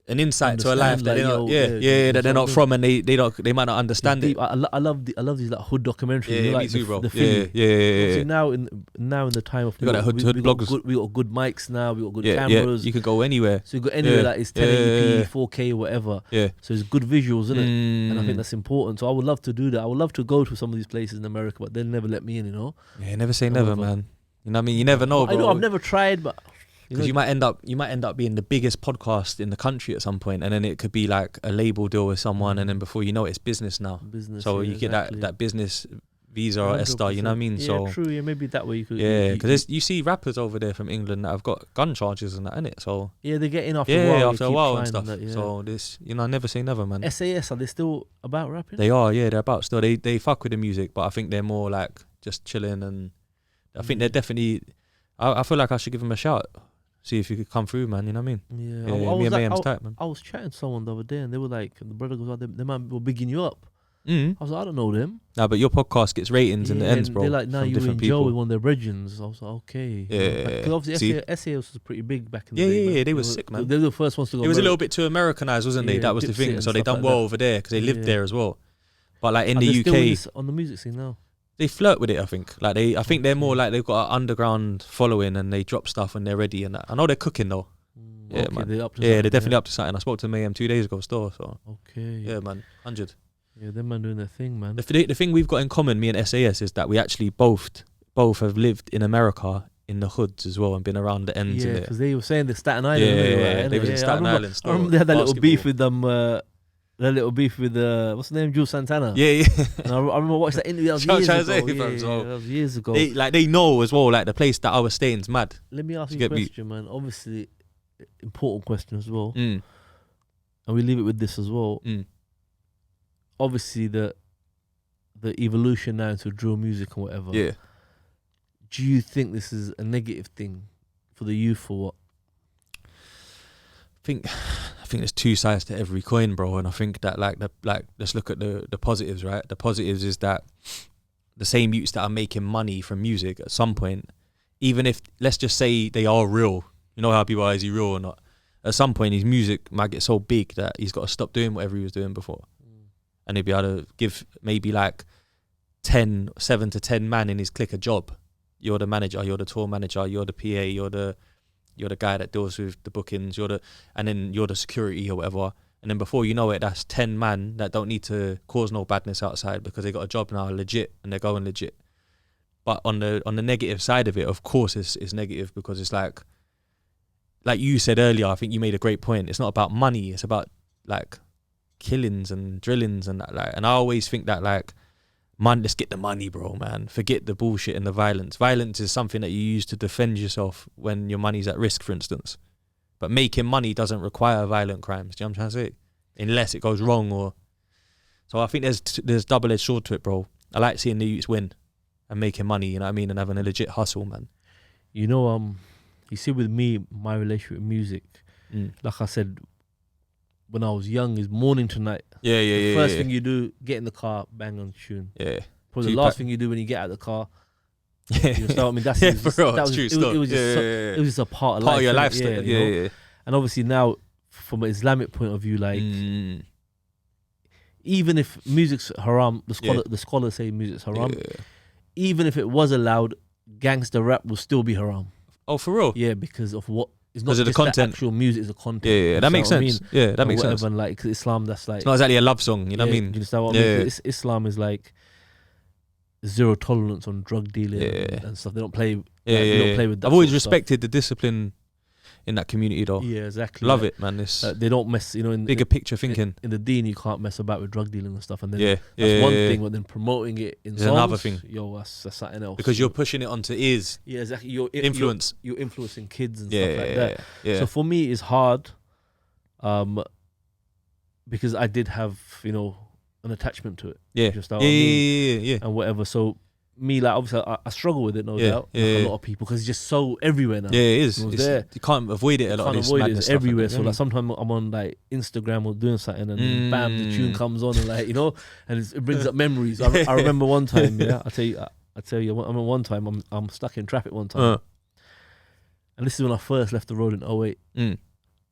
An insight to a life Understand, that they're like, not, yo, that they're not something. from, and they might not understand to. it. I love these like hood documentaries. Yeah, you know, me like too, bro. The Yeah, Philly. yeah. Obviously now in the time of You got that hood bloggers. we got good mics now. We got good Yeah, cameras. you could go anywhere. So you got anywhere Yeah. that is 1080p, Yeah. 4K, whatever. Yeah. So it's good visuals, isn't it? And I think Mm. that's important. So I would love to do that. I would love to go to some of these places in America, but they'll never let me in. You know. Yeah, never say never, However. man. You know what I mean? You never know, I bro. know I've never tried, but Because you might end up being the biggest podcast in the country at some point, and then it could be like a label deal with someone, and then before you know it, it's business now. business. So yeah, you get exactly. that business visa or ESTA, you know what I mean? Yeah, So true. Yeah, maybe that way you could. yeah, you- because you see rappers over there from England that have got gun charges and that, innit? So yeah, they're getting after a yeah, while. you after a keep while and trying stuff. that, yeah. So this, never say never, man. SAS, are they still about rapping? They are, yeah, they're about still. They fuck with the music, but I think they're more like just chilling, and I think they're definitely. I feel like I should give them a shout. See if you could come through, man. You know what I mean? Yeah, Yeah, I me was and like, Mayhem's tight, man. I was chatting to someone the other day, and they were like, the brother goes, "They man were bigging you up." Mm. I was like, "I don't know them." Nah, but your podcast gets ratings in the Yeah, ends, and bro. They're like, "Nah, from you were in different jail people. with one of their brethrens." I was like, "Okay." Yeah, Because obviously see? SAS was pretty big back in Yeah, the day. yeah, man. yeah, they were sick, man. They were the first ones to go. It was a Ameri- little bit too Americanized, wasn't they? Yeah, That was the Dipset thing. and So they stuff done like well that. over there because they lived Yeah. there as well. But like in Are the they still in UK, this- on the music scene now. they flirt with it. I think. Like I think they're more like they've got an underground following and they drop stuff when they're ready. And that. I know they're cooking though. Yeah, Okay, man. they're up to Yeah, something, they're definitely up to something. I spoke to Mayhem 2 days ago still. So Okay. yeah, man, 100. Yeah, them man doing their thing, man. The thing we've got in common, me and SAS, is that we actually both have lived in America in the hoods as well and been around the ends Yeah, in it. because they were saying the Staten Island. Yeah, innit, yeah, right, they was innit? in Yeah, Staten I remember, Island I still. remember they had that little beef Basketball. with them. the little beef with what's the name, Jules Santana. Yeah, yeah. And I remember watching that interview. That was Shout years out ago. to Yeah, him, so that was years ago. They know as well. Like the place that I was staying's mad. Let me ask To you a get me- question, man. Obviously, important question as well. Mm, And we leave it with this as well. mm. Obviously, the evolution now into drill music and whatever. Yeah. Do you think this is a negative thing for the youth or what? I think there's two sides to every coin, bro. And I think that let's look at the positives, right? The positives is that the same youths that are making money from music at some point, even if let's just say they are real, you know how people are, is he real or not? At some point, his music might get so big that he's got to stop doing whatever he was doing before, and he'll be able to give maybe like 7 to 10 man in his clique a job. You're the manager, you're the tour manager, you're the PA, you're the guy that deals with the bookings, and then you're the security or whatever. And then before you know it, that's 10 man that don't need to cause no badness outside because they got a job now legit and they're going legit. But on the negative side of it, of course, it's negative because it's like you said earlier, I think you made a great point. It's not about money, it's about like killings and drillings and that. And I always think that man, let's get the money, bro, man. Forget the bullshit and the violence. Violence is something that you use to defend yourself when your money's at risk, for instance. But making money doesn't require violent crimes. Do you know what I'm trying to say? Unless it goes wrong or... So I think there's double-edged sword to it, bro. I like seeing the youths win and making money, you know what I mean? And having a legit hustle, man. You know, you see with me, my relationship with music, like I said, when I was young, is morning to night. Yeah. The first thing you do, get in the car, bang on tune. Yeah. Probably the last thing you do when you get out of the car. Yeah. You know, I mean, that's for real, that's true. It was just a part of life. Part of your innit? lifestyle. Yeah. And obviously now, from an Islamic point of view, like, even if music's haram, the scholars say music's haram, even if it was allowed, gangster rap will still be haram. Oh, for real? Yeah, because of what... It's not Because of the just content. the actual music, it's the content. Yeah, that makes sense. Yeah, that makes sense. And like, 'cause Islam, that's like... It's not exactly a love song, you know what I mean? You understand what I mean? Islam is like zero tolerance on drug dealing and stuff. They don't play... They don't play with that. I've always sort of respected the discipline in that community, though. Yeah, exactly. Love it, man. This they don't mess, in bigger picture thinking. In the deen, you can't mess about with drug dealing and stuff. And then that's one thing, but then promoting it in songs, another thing. Yo, that's something else. Because you're pushing it onto ears. Yeah, exactly. You're influencing kids and stuff like that. Yeah. So for me, it's hard, because I did have, an attachment to it. Yeah. Just how I mean, Yeah. and whatever. So me, like, obviously, I struggle with it, no doubt. Like a lot of people, because it's just so everywhere now. Yeah, it is. There. You can't avoid it. A lot of this madness It's stuff everywhere. like that, So like sometimes I'm on like Instagram or doing something, and then bam, the tune comes on, and like and it brings up memories. I remember one time. Yeah, I tell you. I mean, one time I'm stuck in traffic one time, and this is when I first left the road in 2008.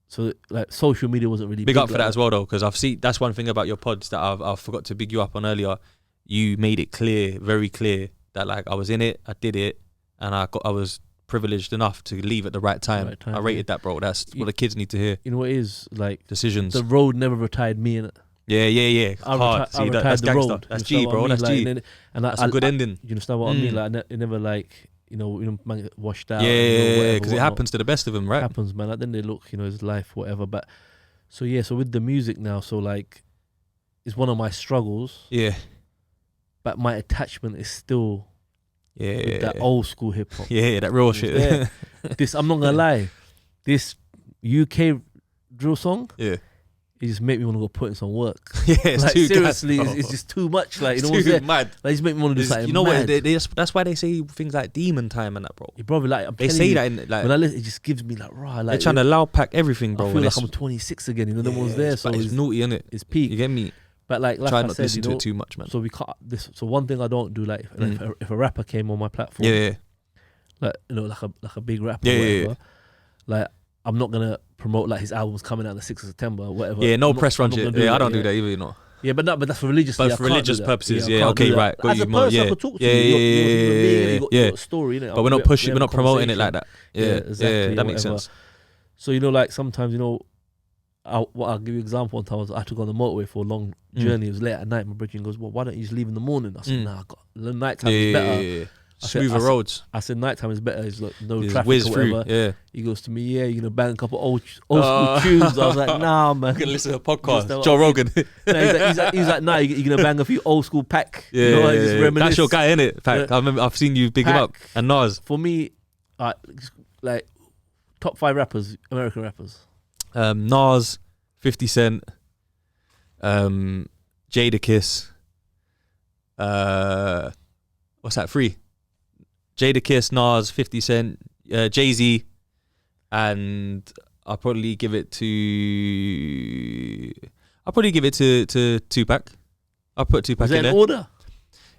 So like social media wasn't really big up for like that as well, though, because I've seen that's one thing about your pods that I forgot to big you up on earlier. You made it clear, very clear, that like I was in it, I did it, and I was privileged enough to leave at the right time. I rated that, bro. That's what the kids need to hear. You know what it is, like, decisions. The road never retired me in it. Yeah. Hard. I retired that's the gangster. road. That's G, bro. That's G. And that's a good ending. You understand what I mean? Like, it never like, man get washed out. Yeah, because it happens to the best of them, right? It happens, man. Like, then they look, his life, whatever. But so with the music now, so like, it's one of my struggles. Yeah. But my attachment is still with that old school hip hop. Yeah, that real shit. This, I'm not gonna lie, this UK drill song. Yeah. It just make me want to go put in some work. Yeah, it's like, too seriously, gas, it's just too much. Like, it's too mad. Like, it just make me want to do something. You know mad. what? That's why they say things like demon time and that, bro. Yeah, bro, like, they say that in like when I listen, it just gives me like raw. Like, they're trying to loud pack everything, bro. I feel like I'm 26 again. No one's there, so it's naughty, innit? It's peak. You get me? But like try I not to listen to it too much, man. So we can't. So one thing I don't do, like, if a rapper came on my platform, like like a big rapper, or whatever, like, I'm not gonna promote like his album's coming out the 6th of September or whatever. Yeah, no press run shit. Yeah, I don't do that either, Yeah, but that's for religious. But for religious purposes, okay, right. As a person, I could talk to you. You got a story, innit? But we're not pushing, we're not promoting it like that. Yeah, exactly. That makes sense. So like sometimes I'll give you an example. One time I had to go on the motorway for a long journey. It was late at night. My brother goes, "Well, why don't you just leave in the morning?" I said, "Nah, the night time is better." Smoother roads. I said nighttime is better. It's like no Just traffic whiz or whatever. through. Yeah. He goes to me, yeah, you're gonna bang a couple old school tunes. I was like, nah, man. I'm gonna listen to a podcast. Just, Joe Rogan. No, he's like, nah, you're gonna bang a few old school Pac. Yeah, you know, yeah, just yeah. reminisce. That's your guy, innit? Pac. I remember I've seen you big him up. Pac. And Nas. For me, like top 5 rappers, American rappers. Nas, 50 Cent, Jadakiss. What's that? 3. Jadakiss, Nas, 50 Cent, Jay-Z, and I'll probably give it to Tupac. I'll put Tupac Is that in in there. order?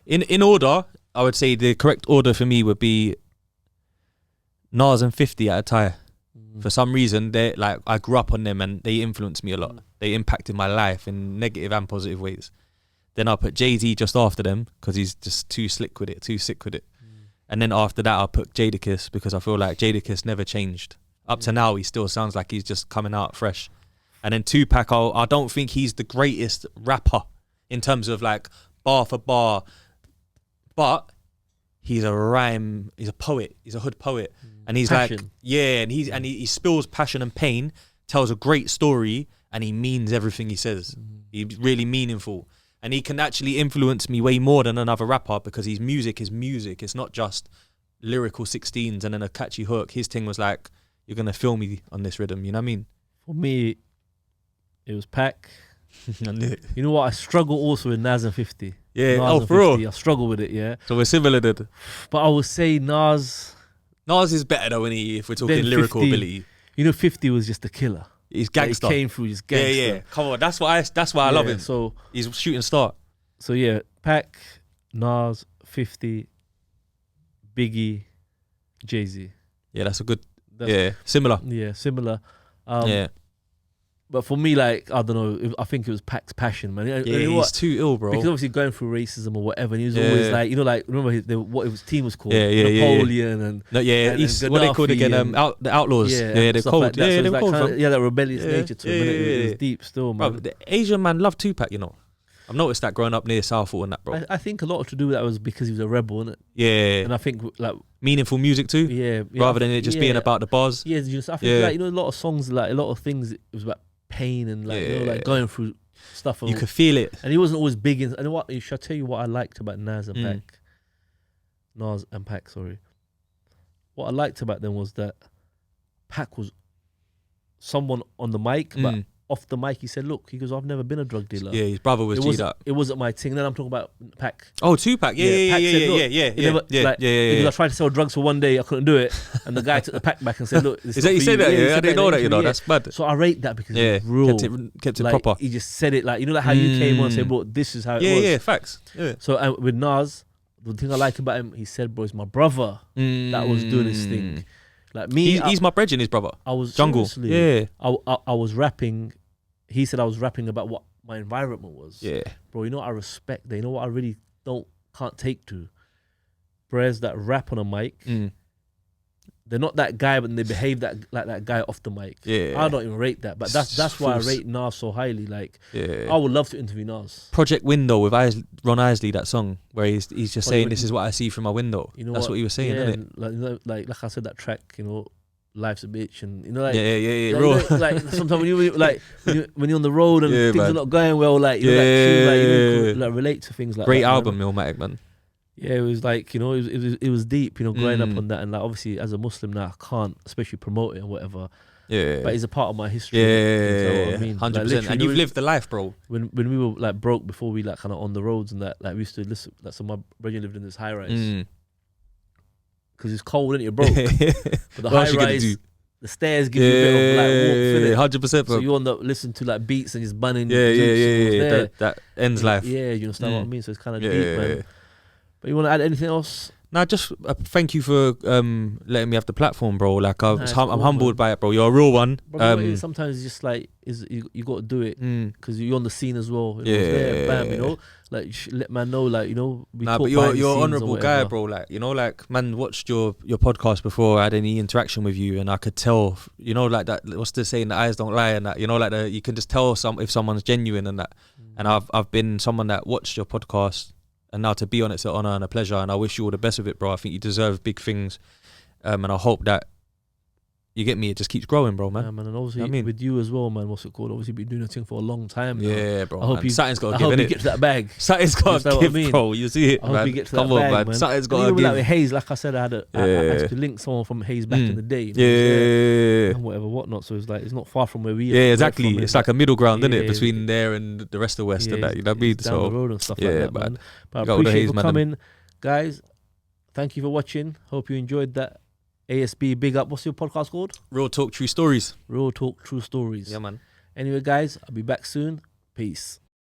In order, I would say the correct order for me would be Nas and 50 at a tie. For some reason, they like I grew up on them and they influenced me a lot. They impacted my life in negative and positive ways. Then I'll put Jay-Z just after them because he's just too sick with it. And then after that, I'll put Jadakiss because I feel like Jadakiss never changed. Up to now, he still sounds like he's just coming out fresh. And then Tupac, I don't think he's the greatest rapper in terms of like bar for bar, but he's a poet, he's a hood poet. And he's passion. Like, yeah, and he spills passion and pain, tells a great story, and he means everything he says. He's really meaningful. And he can actually influence me way more than another rapper because his music is music. It's not just lyrical 16s and then a catchy hook. His thing was like, you're going to feel me on this rhythm, you know what I mean? For me, it was Pac. You know what? I struggle also with Nas and 50. Yeah, Nas for real? I struggle with it, yeah. So we're similar, dude. But I would say Nas is better though, if we're talking lyrical 50, ability. You know, 50 was just a killer. He's gangster. Like, he came through just gangster. Yeah. Come on, that's why I love him. So he's a shooting star. So yeah, Pac, Nas, 50, Biggie, Jay-Z. Yeah, that's a good. Similar. Yeah, similar. Yeah. But for me, like, I don't know, I think it was Pac's passion, man. Yeah, he's too ill, bro. Because obviously going through racism or whatever, and he was always like, you know, like, remember what his team was called? Napoleon and what they called again, the Outlaws. Yeah, they're cold. Like that. So that rebellious nature to him. It was deep still, man. Bro, the Asian man loved Tupac, you know. I've noticed that growing up near Southall and that, bro. I think a lot to do with that was because he was a rebel, innit? Yeah. And I think, like... meaningful music too? Yeah. Rather than it just being about the bars? Yeah, I think, like, you know, a lot of songs, like, a lot of things, it was about pain and, like, you know, like, going through stuff. You could feel it. And he wasn't always big in... And what, should I tell you what I liked about Nas and Pac? Nas and Pac, sorry. What I liked about them was that Pac was someone on the mic, but... off the mic, he said, "Look," he goes, "I've never been a drug dealer." Yeah, his brother was G'd up. It wasn't my thing. Then I'm talking about Pac. Oh, Tupac. Yeah. I tried to sell drugs for one day, I couldn't do it, and the guy took the pack back and said, "Look, is that you said that? Yeah, I didn't know that. You know, that's bad. So I rate that because it's real. Kept it like, proper. He just said it like, you know, like how you came on and said, "Bro, this is how it was." Yeah, facts. Yeah. So with Nas, the thing I like about him, he said, "Bro, it's my brother that was doing his thing." Like me, he's my brethren, his brother. I was Jungle. Yeah, I was rapping. He said I was rapping about what my environment was. Yeah. Bro, you know what I respect that. You know what I really can't take to? Bros that rap on a mic. They're not that guy, but they behave like that guy off the mic. Yeah. I don't even rate that. But that's why I rate Nas so highly. Like, I would love to interview Nas. Project Window with Ron Isley, that song where he's just saying, "This is what I see from my window." You know, that's what he was saying, isn't it? Like I said, that track, you know, life's a bitch, and you know, like bro. You know, like sometimes when you're on the road and things are not going well, like you know, like relate to things like great that, album, Illmatic, man. Yeah, it was like, you know, it was deep, you know, growing up on that, and like obviously as a Muslim now I can't especially promote it and whatever. Yeah, but it's a part of my history. Yeah, what I mean? 100%. Like, and you've lived the life, bro. When we were like broke before we like kind of on the roads and that, like we used to listen. Like, so my brother lived in this high rise because it's cold, and you're broke. But the high rise. The stairs give you a bit of like warmth, 100%. So you end up listening to like beats and just bunning. Yeah. That ends life. Yeah, you understand what I mean? So it's kind of deep, man. But you want to add anything else? Nah, just thank you for letting me have the platform, bro. Like I'm humbled by it, bro. You're a real one. Bro, sometimes it's just like you got to do it because you're on the scene as well. You know, bam, you know, like let man know, like, you know. But you're an honourable guy, bro. Like, you know, like man watched your podcast before I had any interaction with you, and I could tell, you know, like that. What's the saying? The eyes don't lie, and that, you know, like you can just tell if someone's genuine and that. And I've been someone that watched your podcast and now to be on it's an honor and a pleasure, and I wish you all the best with it, bro. I think you deserve big things, and I hope that you get me. It just keeps growing, bro, man. Yeah, man, and obviously You know what I mean? with you as well, man. What's it called? Obviously, been doing this thing for a long time now. Yeah, bro. I hope man. you- Something's got I to hope give you it. get to that bag. Something's got Understand to what I give, mean? bro. You see it, I hope man. you get to Come that on, bag, man. man. Something's And got to even give. like with Hayes, like I said, I had I actually linked someone from Hayes back in the day. You know, Yeah. and whatnot. So it's like it's not far from where we are. Yeah, we're exactly. from. It's like a middle ground, isn't Yeah, it, between there and the rest of West and that. You know what I it's mean? down the So road and stuff yeah, like that, man. man. But I You got all the appreciate you Hayes for man them. coming, guys. Thank you for watching. Hope you enjoyed that. ASB, big up. What's your podcast called? Real talk, true stories. Real Talk, True Stories. Yeah, man. Anyway, guys, I'll be back soon. Peace.